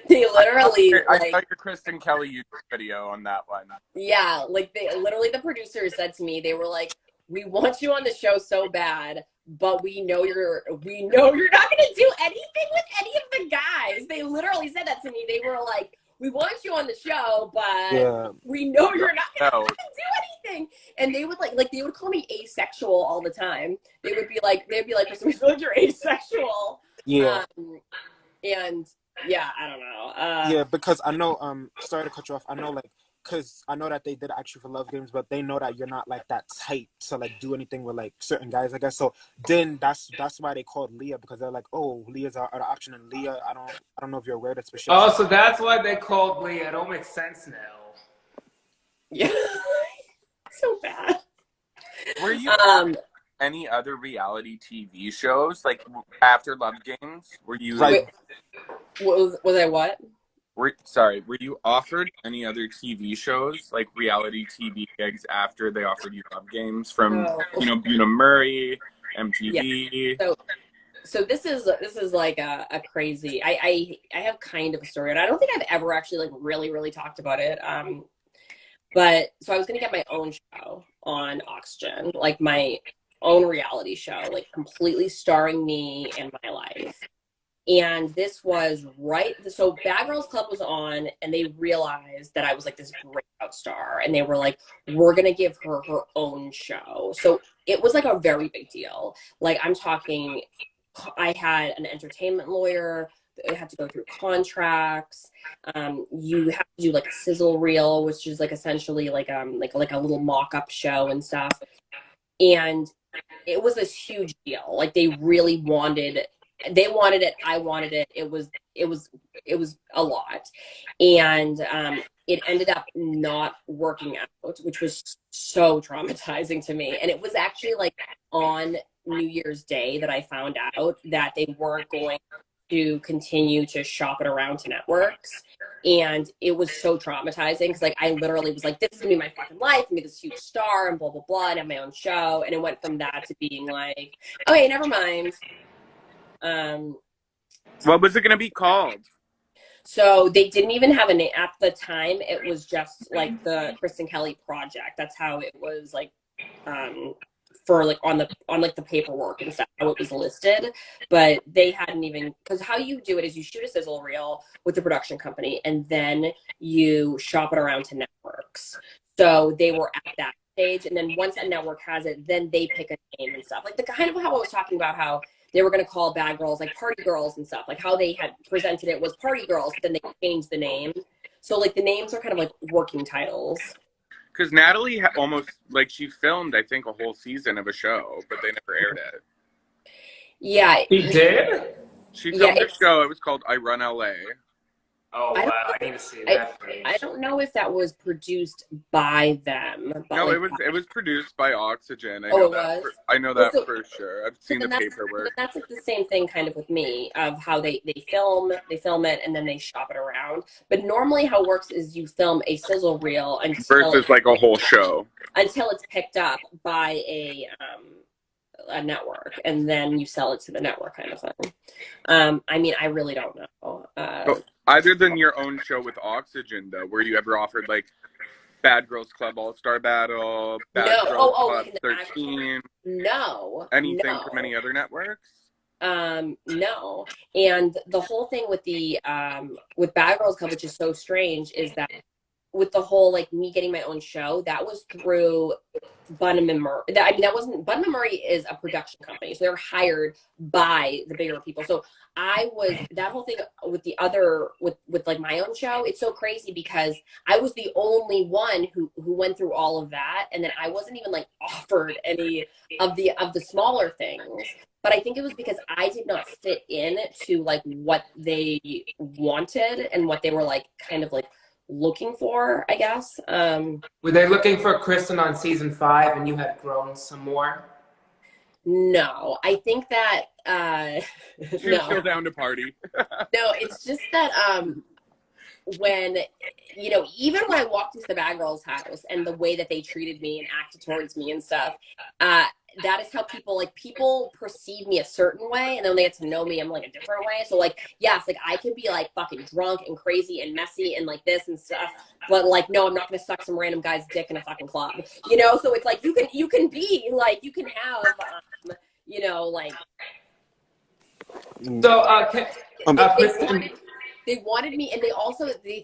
They literally I saw your Kristen Kelly YouTube video on that one. Yeah, like the producers said to me, they were like, "We want you on the show so bad, but we know you're not going to do anything with any of the guys." They literally said that to me. They were like, "We want you on the show, but we know you're not going to do anything." And they would they would call me asexual all the time. They'd be like, "We feel like you're asexual." Yeah. And yeah, I don't know. Yeah, because I know, sorry to cut you off. I know, because I know that they did ask you for Love Games, but they know that you're not like that type to like do anything with like certain guys, I guess. So then that's why they called Leah, because they're like, oh, Leah's our other option, and Leah, I don't know if you're aware that's for sure. Oh, so that's why they called Leah. It all makes sense now. Yeah, so bad. Were you any other reality TV shows like after Love Games? Were you was I what? Were you offered any other TV shows, like reality TV gigs, after they offered you Love Games from, Buna Murray, MTV? Yeah. So this is like a crazy. I have kind of a story, and I don't think I've ever actually like really talked about it. But so I was gonna get my own show on Oxygen, like my own reality show, like completely starring me and my life. And this was so Bad Girls Club was on, and they realized that I was like this breakout star, and they were like, we're gonna give her her own show. So it was like a very big deal. Like, I'm talking, I had an entertainment lawyer. I had to go through contracts. You have to do like a sizzle reel, which is like essentially like a little mock-up show and stuff. And it was this huge deal. Like, they really wanted it. They wanted it. I wanted it. It was a lot. And it ended up not working out, which was so traumatizing to me. And it was actually like on New Year's Day that I found out that they weren't going to continue to shop it around to networks. And it was so traumatizing, because like I literally was like, this is gonna be my fucking life, I'm gonna be this huge star and blah blah blah, and have my own show. And it went from that to being like, okay, never mind. What was it gonna be called? So they didn't even have a name at the time. It was just like the Kristen Kelly Project. That's how it was, like, for like on the paperwork and stuff, how it was listed. But they hadn't even, because how you do it is you shoot a sizzle reel with the production company, and then you shop it around to networks. So they were at that stage, and then once a network has it, then they pick a name and stuff. Like the kind of how I was talking about how they were going to call Bad Girls like Party Girls and stuff. Like how they had presented it was Party Girls, but then they changed the name. So like the names are kind of like working titles. Because Natalie almost, like, she filmed, I think, a whole season of a show, but they never aired it. Yeah. She did? She filmed a show. It was called I Run LA. Oh, wow. I need to see that. I don't know if that was produced by them. No, like, it was produced by Oxygen. I know that for sure. I've seen the paperwork. That's like the same thing kind of with me, of how they film it, and then they shop it around. But normally how it works is you film a sizzle reel versus like a whole show. Until it's picked up by a network, and then you sell it to the network, kind of thing. I mean, I really don't know. Other than your own show with Oxygen, though, were you ever offered like Bad Girls Club All-Star Battle, Bad Girls Club 13? No. Anything from any other networks? No. And the whole thing with the with Bad Girls Club, which is so strange, is that with the whole like me getting my own show, that was through Bunham and Murray. That wasn't, Bunham and Murray is a production company, so they're hired by the bigger people. So I was, that whole thing with the other, with like my own show, it's so crazy because I was the only one who went through all of that, and then I wasn't even like offered any of the smaller things. But I think it was because I did not fit in to like what they wanted and what they were like kind of like looking for, I guess. Were they looking for Kristen on season 5 and you had grown some more? No, I think that She was no. still down to party. No, it's just that when, you know, even when I walked into the Bad Girls house and the way that they treated me and acted towards me and stuff, that is how people perceive me a certain way, and then when they get to know me, I'm like a different way. So like, yes, like I can be like fucking drunk and crazy and messy and like this and stuff, but like, no, I'm not gonna suck some random guy's dick in a fucking club, you know? So it's like, you can be like, you can have, you know, like. So, They wanted me, and they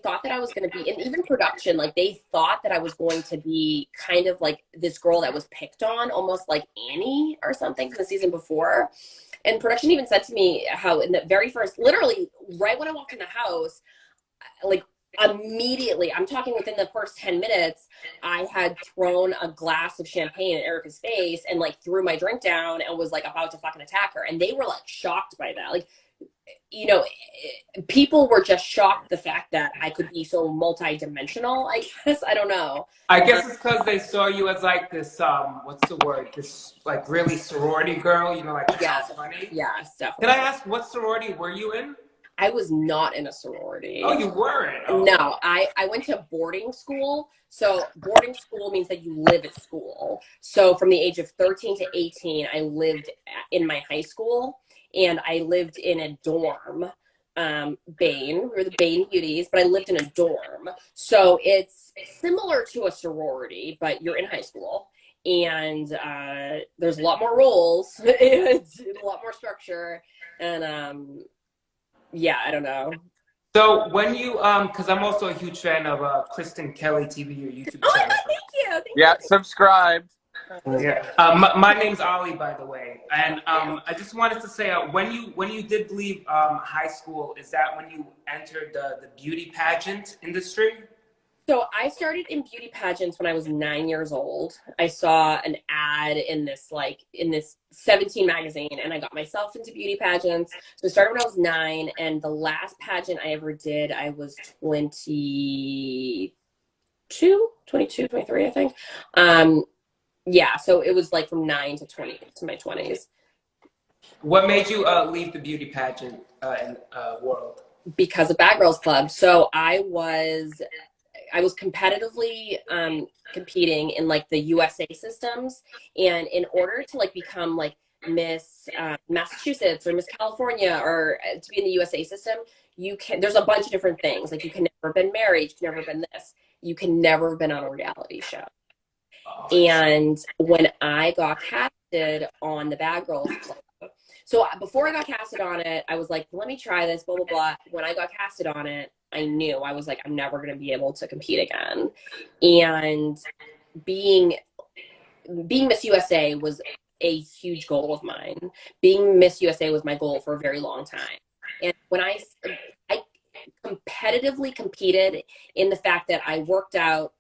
thought that I was going to be, and even production, like they thought that I was going to be kind of like this girl that was picked on, almost like Annie or something from the season before. And production even said to me how in the very first, literally right when I walked in the house, like immediately, I'm talking within the first 10 minutes, I had thrown a glass of champagne in Erica's face and like threw my drink down and was like about to fucking attack her. And they were like shocked by that. Like, you know, people were just shocked the fact that I could be so multi-dimensional, I guess. I don't know. I guess it's because they saw you as like this, what's the word? This like really sorority girl, you know, like funny. Yes, definitely. Can I ask what sorority were you in? I was not in a sorority. Oh, you weren't? Oh. No, I went to boarding school. So boarding school means that you live at school. So from the age of 13 to 18, I lived in my high school. And I lived in a dorm, Bane. We were the Bane Beauties, but I lived in a dorm. So it's similar to a sorority, but you're in high school. And there's a lot more rules, and a lot more structure. And yeah, I don't know. So when you, because I'm also a huge fan of KristenKellyTv, your YouTube channel. Thank you. Thank Yeah, you. subscribe. Yeah. My name's Ollie, by the way, and I just wanted to say, when you did leave high school, is that when you entered the beauty pageant industry? So I started in beauty pageants when I was 9 years old. I saw an ad in this 17 magazine, and I got myself into beauty pageants. So I started when I was 9, and the last pageant I ever did, I was 22, 23, I think. Yeah, so it was like from 9 to 20 to my 20s. What made you leave the beauty pageant world? Because of Bad Girls Club. So I was competitively competing in like the USA systems, and in order to like become like Miss Massachusetts or Miss California or to be in the USA system, there's a bunch of different things. Like you can never have been married, you can never have been this, you can never have been on a reality show. And when I got casted on the Bad Girls Club, so before I got casted on it, I was like, let me try this, blah, blah, blah. When I got casted on it, I knew, I was like, I'm never going to be able to compete again. And being Miss USA was a huge goal of mine. Being Miss USA was my goal for a very long time. And when I competitively competed in the fact that I worked out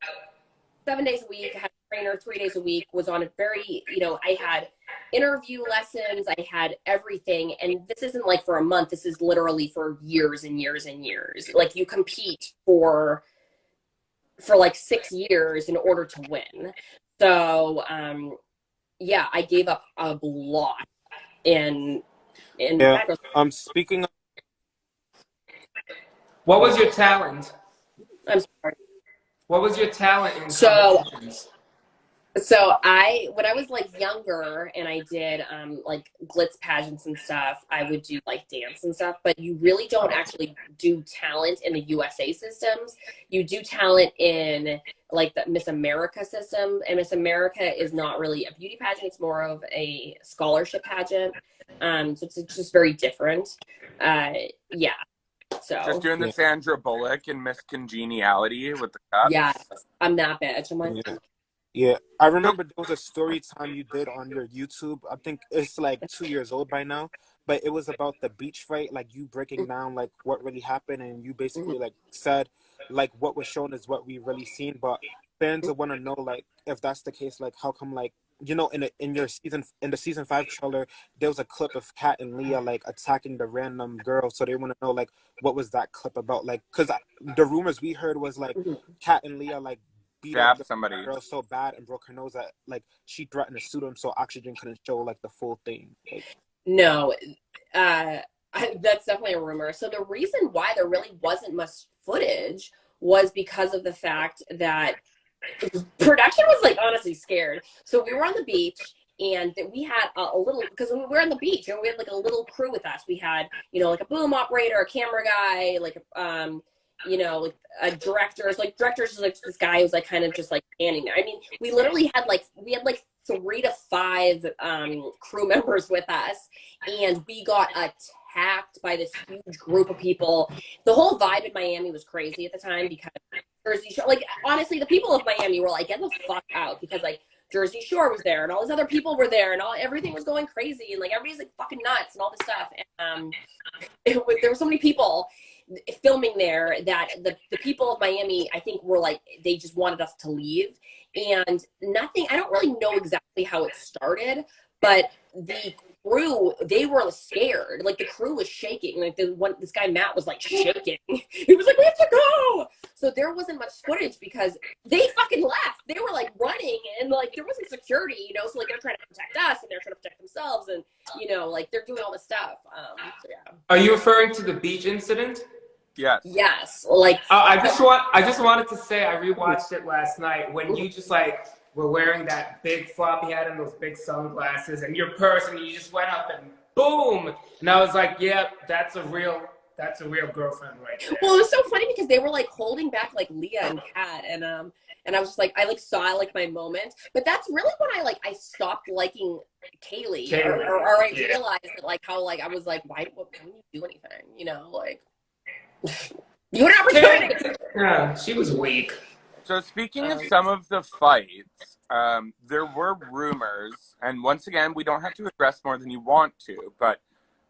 7 days a week, had a trainer 3 days a week, was on a very, you know, I had interview lessons, I had everything. And this isn't like for a month, this is literally for years and years and years. Like you compete for like 6 years in order to win. So yeah, I gave up a lot in yeah. Speaking of, what was your talent? I'm sorry. What was your talent in competitions? So when I was like younger and I did like glitz pageants and stuff, I would do like dance and stuff, but you really don't actually do talent in the USA systems. You do talent in like the Miss America system, and Miss America is not really a beauty pageant, it's more of a scholarship pageant. So it's just very different. Yeah. So just doing the Sandra Bullock and Miss Congeniality with the cups. Yeah, I'm that bitch. I'm like, yeah, I remember there was a story time you did on your YouTube. I think it's like 2 years old by now, but it was about the beach fight, like you breaking down like what really happened, and you basically like said like what was shown is what we really seen. But fans want to know like if that's the case, like how come like you know, in the season 5 trailer, there was a clip of Kat and Leah like attacking the random girl. So they want to know like what was that clip about? Like, because the rumors we heard was like Kat and Leah like beat up the somebody girl so bad and broke her nose that like she threatened to sue them, so Oxygen couldn't show like the full thing. Like, no, that's definitely a rumor. So the reason why there really wasn't much footage was because of the fact that production was like honestly scared. So we were on the beach and we had a little, because we were on the beach and we had like a little crew with us. We had, you know, like a boom operator, a camera guy, like you know, like a directors is like this guy who's like kind of just like standing there. I mean, we literally had like 3 to 5 crew members with us, and we got attacked by this huge group of people. The whole vibe in Miami was crazy at the time because Jersey Shore, like honestly, the people of Miami were like, get the fuck out, because like Jersey Shore was there and all these other people were there and everything was going crazy and like everybody's like fucking nuts and all this stuff. And there were so many people filming there that the people of Miami, I think, were like, they just wanted us to leave. And nothing, I don't really know exactly how it started, but the crew, they were scared. Like the crew was shaking. Like this guy Matt was like shaking. He was like, we have to go. So there wasn't much footage because they fucking left. They were like running and like there wasn't security, you know. So like they're trying to protect us and they're trying to protect themselves, and you know, like they're doing all this stuff. So yeah. Are you referring to the beach incident? Yes. Yes. Like I just wanted to say I rewatched it last night when you just like were wearing that big floppy hat and those big sunglasses and your purse, and you just went up and boom, and I was like, yeah, that's a real girlfriend right there. Well, it was so funny because they were like holding back like Leah and Kat, and I was just like, I like saw like my moment, but that's really when I stopped liking Kaylee. Or I realized that like how like I was like, why wouldn't you do anything, you know, like you had an opportunity. Yeah, she was weak. So speaking of some of the fights, there were rumors, and once again, we don't have to address more than you want to, but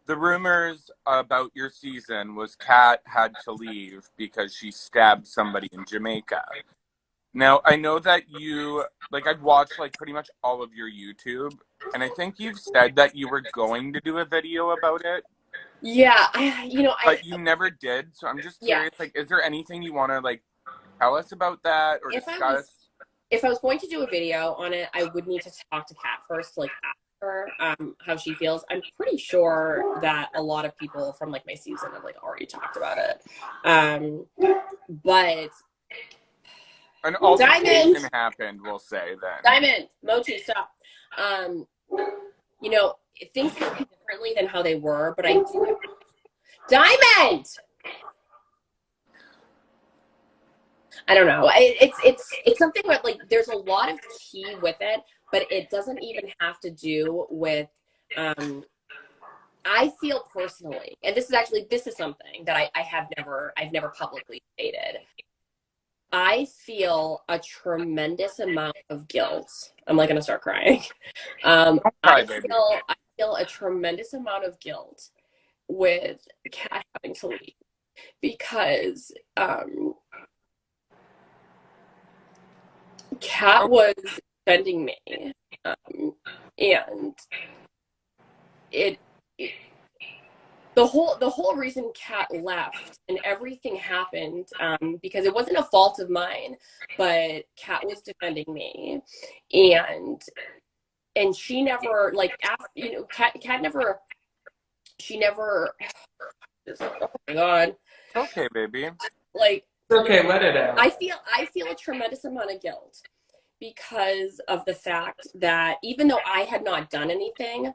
the rumors about your season was Kat had to leave because she stabbed somebody in Jamaica. Now, I know that you, like, I've watched, like, pretty much all of your YouTube, and I think you've said that you were going to do a video about it. Yeah, but you never did, so I'm just curious, like, is there anything you want to, like, tell us about that or discuss? If I was going to do a video on it, I would need to talk to Kat first, like, ask her how she feels. I'm pretty sure that a lot of people from, like, my season have, like, already talked about it. But... An altercation happened, we'll say, then. Diamond! Mochi, stop. You know, things happen differently than how they were, but I do... Diamond! I don't know. It's something that, like, there's a lot of tea with it, but it doesn't even have to do with, I feel personally, and this is something that I've never publicly stated. I feel a tremendous amount of guilt. I'm like gonna start crying. I feel a tremendous amount of guilt with Kat having to leave because Kat was defending me, and the whole reason Kat left and everything happened because it wasn't a fault of mine, but Kat was defending me, and she never, like, after, you know, Kat never, she never. Oh my God. Okay, baby. Like, it's okay, let it out. I feel a tremendous amount of guilt because of the fact that even though I had not done anything,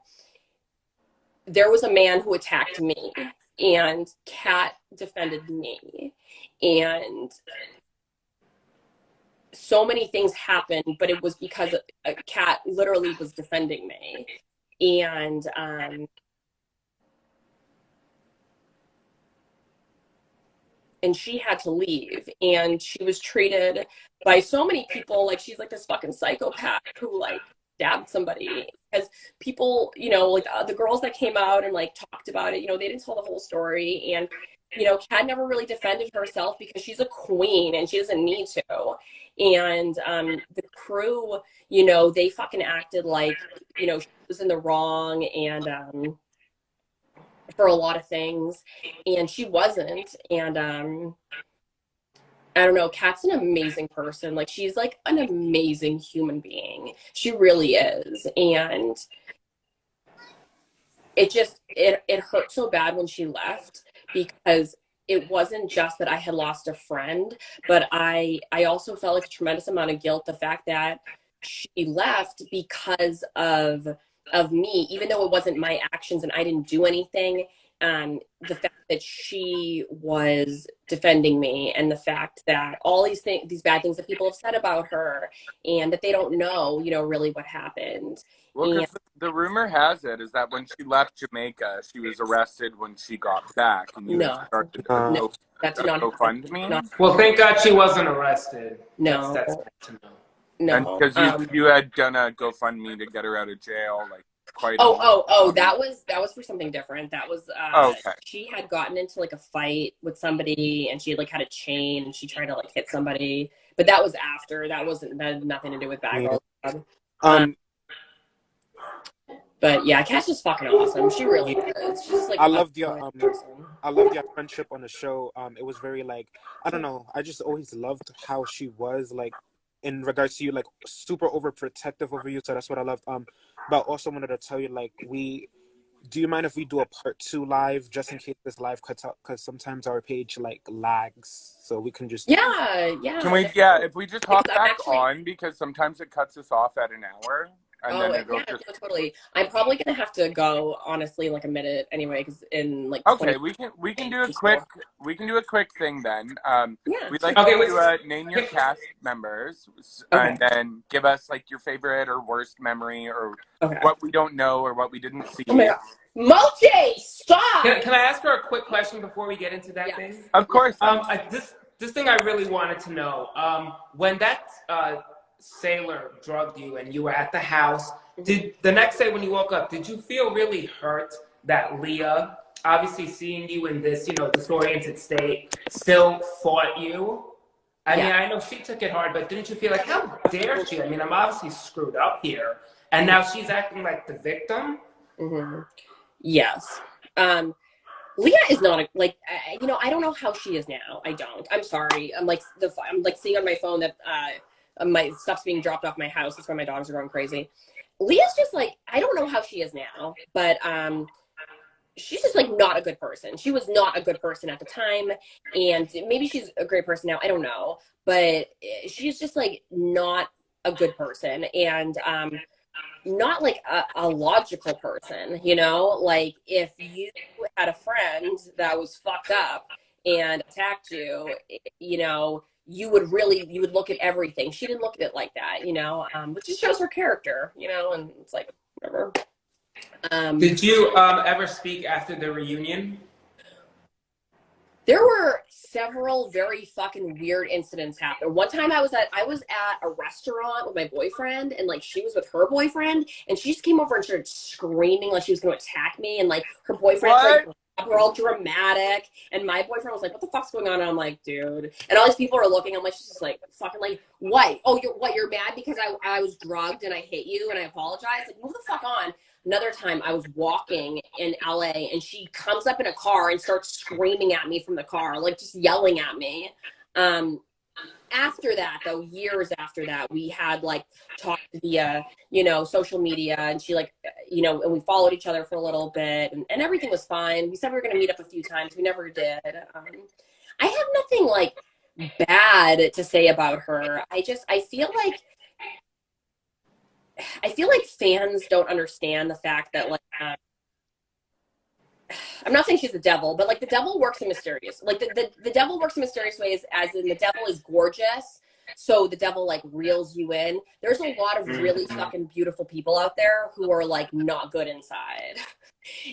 there was a man who attacked me, and Kat defended me, and so many things happened, but it was because Kat literally was defending me, and she had to leave, and she was treated by so many people like she's like this fucking psychopath who like stabbed somebody. Because people, you know, like the girls that came out and like talked about it, you know, they didn't tell the whole story, and you know, Kat never really defended herself because she's a queen and she doesn't need to. And the crew, you know, they fucking acted like, you know, she was in the wrong and for a lot of things, and she wasn't. And I don't know, Kat's an amazing person. Like, she's like an amazing human being. She really is. And it hurt so bad when she left, because it wasn't just that I had lost a friend, but I also felt like a tremendous amount of guilt, the fact that she left because of me, even though it wasn't my actions and I didn't do anything. The fact that she was defending me, and the fact that all these things, these bad things that people have said about her, and that they don't know, you know, really what happened. Well, And because the rumor has it is that when she left Jamaica, she was arrested when she got back, and you had no, started no, that's a not GoFundMe. Well, thank God she wasn't arrested. no, That's good to know. And no. because you had done a GoFundMe to get her out of jail, like quite. That was for something different. That was okay. She had gotten into like a fight with somebody, and she had like had a chain, and she tried to like hit somebody. But that was after. That had nothing to do with Bad Girl. But yeah, Kat's just fucking awesome. She really is. She's just, like, I loved your friendship on the show. It was very like, I don't know. I just always loved how she was like in regards to you, like super overprotective over you. So that's what I loved. But I also wanted to tell you, like, do you mind if we do a part 2 live, just in case this live cuts out? Because sometimes our page like lags, so we can just yeah. Can we? Yeah, if we just hop back on, because sometimes it cuts us off at an hour. And then it'll just... totally. I'm probably gonna have to go, honestly, like a minute anyway, because in like okay, we can do a quick thing then. We'd like to name your cast members, and then give us like your favorite or worst memory, or what we don't know or what we didn't see. Oh my God, Multi, stop! Can I ask her a quick question before we get into that thing? Of course. This thing I really wanted to know. When that sailor drugged you and you were at the house, did the next day when you woke up, did you feel really hurt that Leah, obviously seeing you in this, you know, disoriented state, still fought you? I mean, I know she took it hard, but didn't you feel like, how dare she? I mean, I'm obviously screwed up here, and now she's acting like the victim. Yes. Leah is not you know, I don't know how she is now. I don't. I'm sorry. I'm like seeing on my phone that my stuff's being dropped off my house. That's why my dogs are going crazy. Leah's just like, I don't know how she is now, but she's just like not a good person. She was not a good person at the time, and maybe she's a great person now. I don't know, but she's just like not a good person, and not like a logical person, you know? Like, if you had a friend that was fucked up and attacked you, you know, you would look at everything. She didn't look at it like that, you know, which just shows her character, you know, and it's like, whatever. Did you ever speak after the reunion? There were several very fucking weird incidents happen. One time I was at a restaurant with my boyfriend, and like she was with her boyfriend, and she just came over and started screaming like she was going to attack me, and like her boyfriend's like, we're all dramatic, and my boyfriend was like, what the fuck's going on? And I'm like, dude. And all these people are looking. I'm like, she's just like, fucking like, what? Oh, you're mad because I was drugged and I hit you and I apologize? Like, move the fuck on. Another time I was walking in LA, and she comes up in a car and starts screaming at me from the car, like just yelling at me. After that, though, years after that, we had like talked via, you know, social media, and she like, you know, and we followed each other for a little bit, and everything was fine. We said we were going to meet up a few times. We never did. I have nothing like bad to say about her. I feel like fans don't understand the fact that like, I'm not saying she's the devil, but like the devil works in mysterious, like the devil works in mysterious ways, as in the devil is gorgeous. So the devil like reels you in. There's a lot of really fucking beautiful people out there who are like not good inside.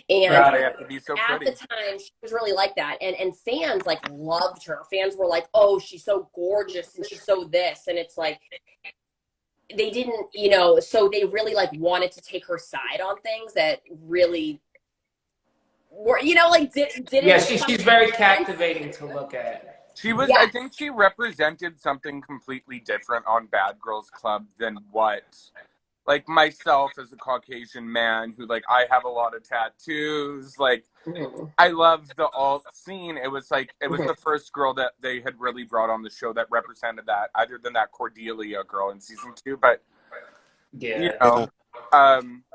And at the time she was really like that. And fans like loved her. Fans were like, oh, she's so gorgeous and she's so this. And it's like, they didn't, you know, so they really like wanted to take her side on things that really you know, like didn't Yeah, she's very captivating to look at. She was, Yes. I think she represented something completely different on Bad Girls Club than what, like, myself as a Caucasian man who, like, I have a lot of tattoos, like, I love the alt scene. It was like, it was the first girl that they had really brought on the show that represented that, other than that Cordelia girl in season 2, but, Yeah. you know,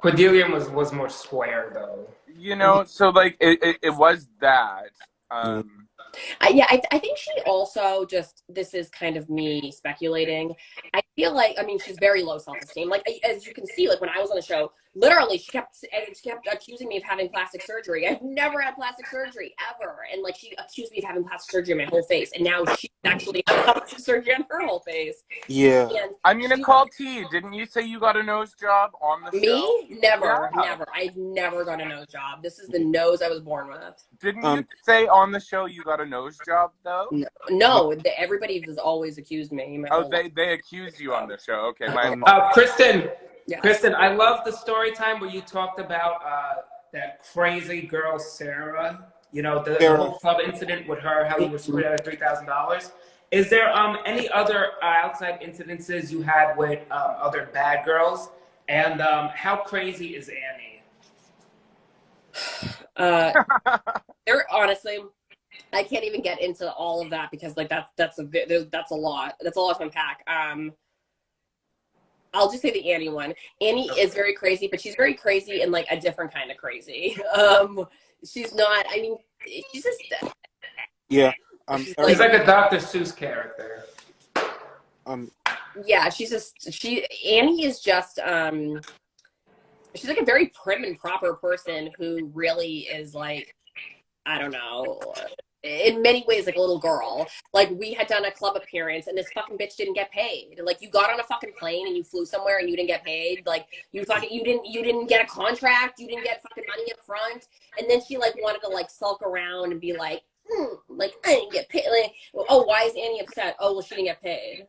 Cordelia was more square, though. you know, so, like, it was that, I think she also just, this is kind of me speculating. I feel like, I mean, she's very low self-esteem. Like, as you can see, like when I was on the show, literally she kept accusing me of having plastic surgery. I've never had plastic surgery ever. And like, she accused me of having plastic surgery on my whole face. And now she's actually having plastic surgery on her whole face. Yeah. And I'm going to call T. Didn't you say you got a nose job on the show? Me? Never. I've never got a nose job. This is the nose I was born with. Didn't you say on the show you got a nose job, though? No, everybody has always accused me. They accused you on the show. Okay, Kristen, Yes. Kristen, I love the story time where you talked about that crazy girl, Sarah. You know, the whole club incident with her, how you were screwed out of $3,000. Is there any other outside incidences you had with other bad girls? And how crazy is Annie? Honestly, I can't even get into all of that because like that's a lot. That's a lot to unpack. I'll just say the Annie one. Annie is very crazy, but she's very crazy in like a different kind of crazy. She's not. I mean, she's just. Yeah. She's like a Dr. Seuss character. Yeah, Annie is just. She's like a very prim and proper person who really is like, I don't know, in many ways like a little girl. Like we had done a club appearance and this fucking bitch didn't get paid. Like you got on a fucking plane and you flew somewhere and you didn't get paid. Like you didn't get a contract. You didn't get fucking money up front. And then she like wanted to like sulk around and be like, like I didn't get paid. Like, oh, why is Annie upset? Oh, well, she didn't get paid.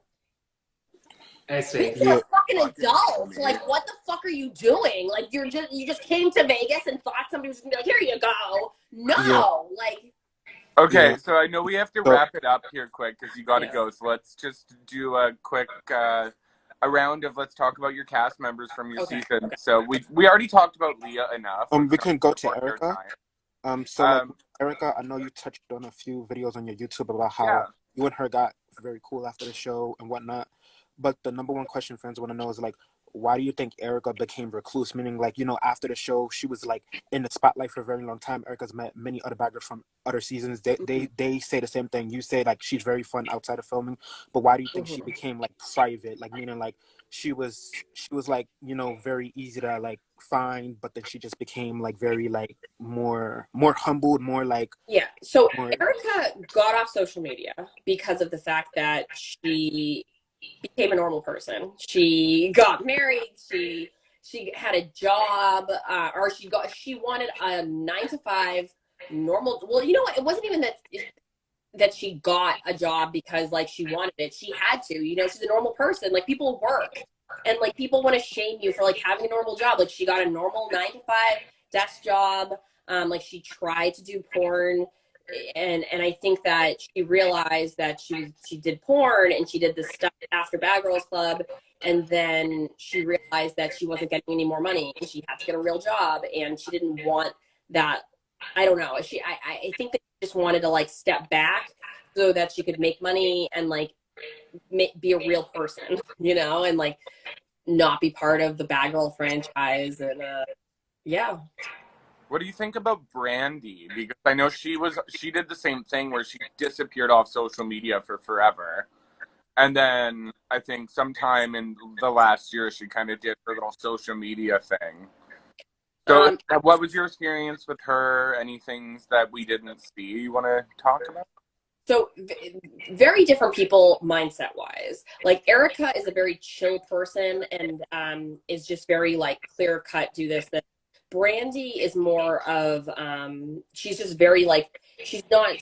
I see. You're a fucking adult. Like, what the fuck are you doing? Like, you just came to Vegas and thought somebody was gonna be like, here you go. No, like. Okay, so I know we have to wrap it up here quick because you got to go. So let's just do a quick a round of let's talk about your cast members from your season. Okay. So we already talked about Leah enough. We can go to Erica. Like, Erica, I know you touched on a few videos on your YouTube about how you and her got very cool after the show and whatnot. But the number one question fans want to know is like, why do you think Erica became recluse? Meaning, like, you know, after the show, she was like in the spotlight for a very long time. Erica's met many other baggers from other seasons. They say the same thing. You say like she's very fun outside of filming, but why do you think she became like private? Like meaning like she was like, you know, very easy to like find, but then she just became like very like more humbled, more like So Erica got off social media because of the fact that she became a normal person. She got married. She had a job, or she wanted a 9-to-5 normal. Well, you know what? It wasn't even that she got a job because like she wanted it. She had to. You know, she's a normal person. Like people work, and like people want to shame you for like having a normal job. Like she got a normal 9-to-5 desk job. Like she tried to do porn. And I think that she realized that she did porn and she did this stuff after Bad Girls Club, and then she realized that she wasn't getting any more money and she had to get a real job, and she didn't want that. I don't know. I think that she just wanted to like step back so that she could make money and like be a real person, you know, and like not be part of the Bad Girl franchise. And What do you think about Brandi? Because I know she did the same thing where she disappeared off social media for forever. And then I think sometime in the last year, she kind of did her little social media thing. So what was your experience with her? Any things that we didn't see you want to talk about? So very different people mindset wise. Like Erica is a very chill person and is just very like clear cut, do this. Brandi is more of she's just very like she's not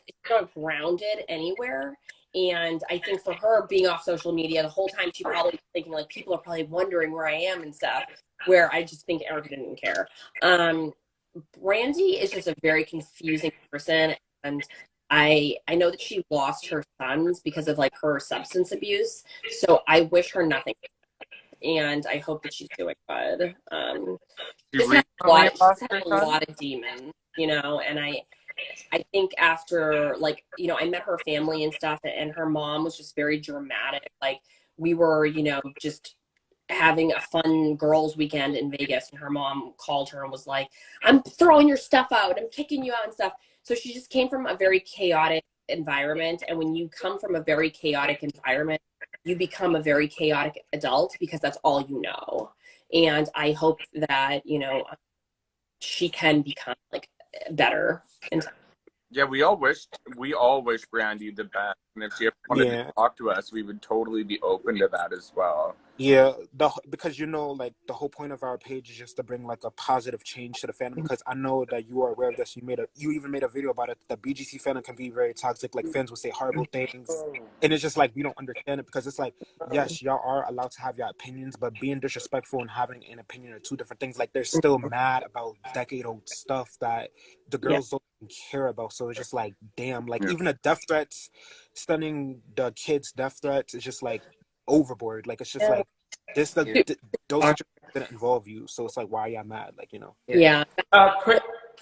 grounded anywhere. And I think for her being off social media the whole time, she probably was thinking like people are probably wondering where I am and stuff, where I just think Erica didn't care. Brandi is just a very confusing person, and I know that she lost her sons because of like her substance abuse. So I wish her nothing, and I hope that she's doing good. She She's recently had lost her a son? lot of demons, you know, and I think after, like, you know, I met her family and stuff, and her mom was just very dramatic. Like, we were, you know, just having a fun girls' weekend in Vegas, and her mom called her and was like, I'm throwing your stuff out, I'm kicking you out and stuff. So she just came from a very chaotic environment. And when you come from a very chaotic environment, you become a very chaotic adult because that's all you know. And I hope that, you know, she can become like better. Yeah, we all wish Brandi the best, and if she ever wanted to talk to us, we would totally be open to that as well. Yeah, because, you know, like, the whole point of our page is just to bring like a positive change to the fandom, because I know that you are aware of this. You even made a video about it. The BGC fandom can be very toxic. Like, fans will say horrible things, and it's just like, we don't understand it, because it's like, yes, y'all are allowed to have your opinions, but being disrespectful and having an opinion are two different things. Like, they're still mad about decade-old stuff that the girls don't care about. So it's just like, damn, like, even the death threats, stunning the kids' death threats, is just like overboard. Like, it's just like, those situations didn't involve you, so it's like, why are y'all mad? Like, you know.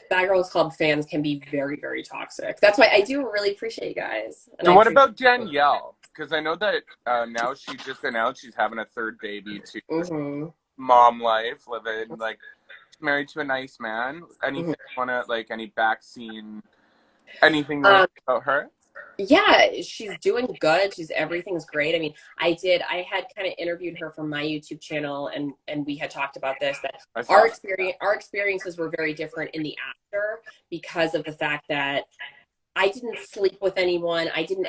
Bad Girls Club fans can be very, very toxic. That's why I do really appreciate you guys. And so what about Danielle? Because I know that now she just announced she's having a third baby to mom life, living like married to a nice man. Anything like any back scene, anything about her? Yeah, she's doing good. Everything's great. I mean, I had kind of interviewed her for my YouTube channel, and we had talked about this, that our experiences were very different in the after, because of the fact that I didn't sleep with anyone. I didn't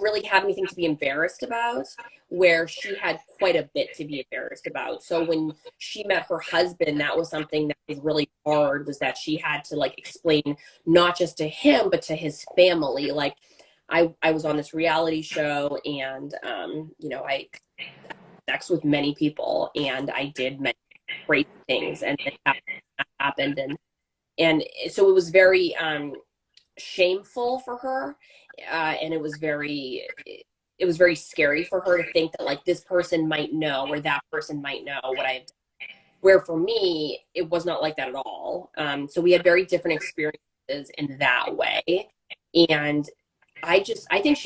really have anything to be embarrassed about, where she had quite a bit to be embarrassed about. So when she met her husband, that was something that was really hard, was that she had to like explain not just to him, but to his family. Like, I was on this reality show, and, you know, I had sex with many people, and I did many great things, and it happened. And so it was very, shameful for her, and it was very scary for her to think that like this person might know, or that person might know what I've done. Where for me, it was not like that at all. So we had very different experiences in that way, and I think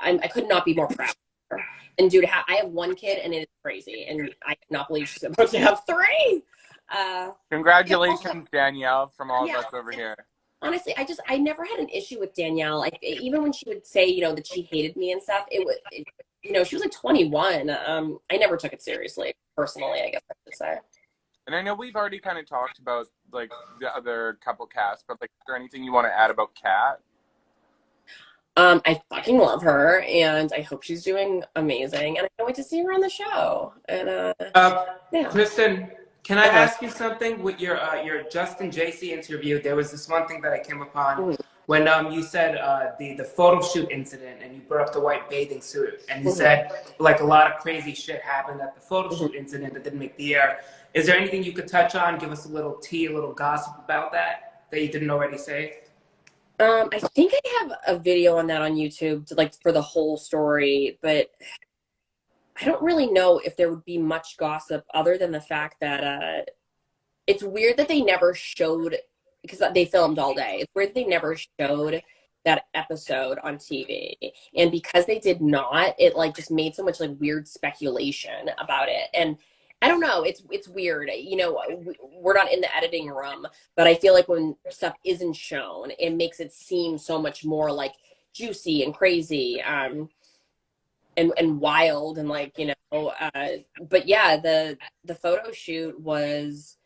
I could not be more proud of her. And dude, I have one kid, and it is crazy, and I cannot believe she's supposed to have 3. Congratulations, Danielle, from all of us over here. Honestly, I never had an issue with Danielle. Like, even when she would say, you know, that she hated me and stuff, you know, she was like 21. I never took it seriously, personally, I guess I should say. And I know we've already kind of talked about like the other couple casts, but like, is there anything you want to add about Kat? I fucking love her, and I hope she's doing amazing, and I can't wait to see her on the show. And yeah. Kristen, can I ask you something? With your Justin JC interview, there was this one thing that I came upon when you said the photo shoot incident, and you brought up the white bathing suit, and you said like a lot of crazy shit happened at the photo shoot incident that didn't make the air. Is there anything you could touch on? Give us a little tea, a little gossip about that you didn't already say? I think I have a video on that on YouTube for the whole story, but I don't really know if there would be much gossip other than the fact that it's weird that they never showed, because they filmed all day. It's weird that they never showed that episode on TV. And because they did not, it like just made so much like weird speculation about it. And I don't know, it's weird. You know, we're not in the editing room, but I feel like when stuff isn't shown, it makes it seem so much more like juicy and crazy. And wild, and like, you know, but yeah, the photo shoot was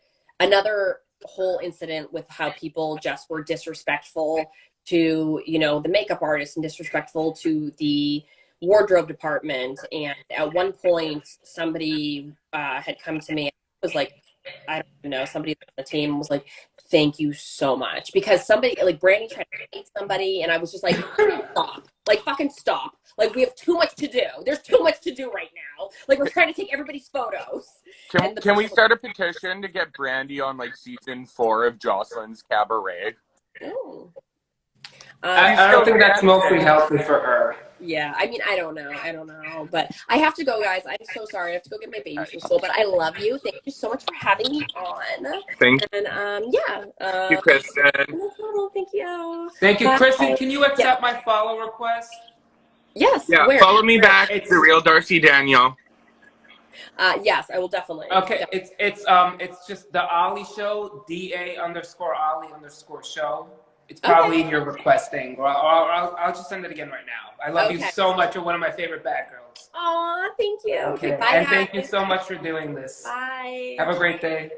another whole incident with how people just were disrespectful to, you know, the makeup artist, and disrespectful to the wardrobe department. And at one point, somebody had come to me and was like, I don't know, somebody on the team was like, thank you so much, because somebody like Brandi tried to hate somebody, and I was just like, stop, like fucking stop, like we have too much to do, there's too much to do right now, like we're trying to take everybody's photos. Can we start a petition to get Brandi on like season 4 of Jocelyn's Cabaret? Oh. I don't think that's mostly healthy for her. Yeah, I mean, I don't know, but I have to go, guys. I'm so sorry. I have to go get my baby from school, but I love you. Thank you so much for having me on. Thank you. And thank you, Kristen. No problem. Thank you. Thank you, Bye. Kristen. Can you accept my follow request? Yes. Yeah, where? follow me back. It's The Real Darcy Daniel. Yes, I will definitely. Okay, it's just the Ollie Show, DA_Ollie_show. It's probably in your request thing, or I'll just send it again right now. I love you so much. You're one of my favorite bad girls. Aw, thank you. Okay, bye, and guys. thank you so much for doing this. Bye. Have a great day.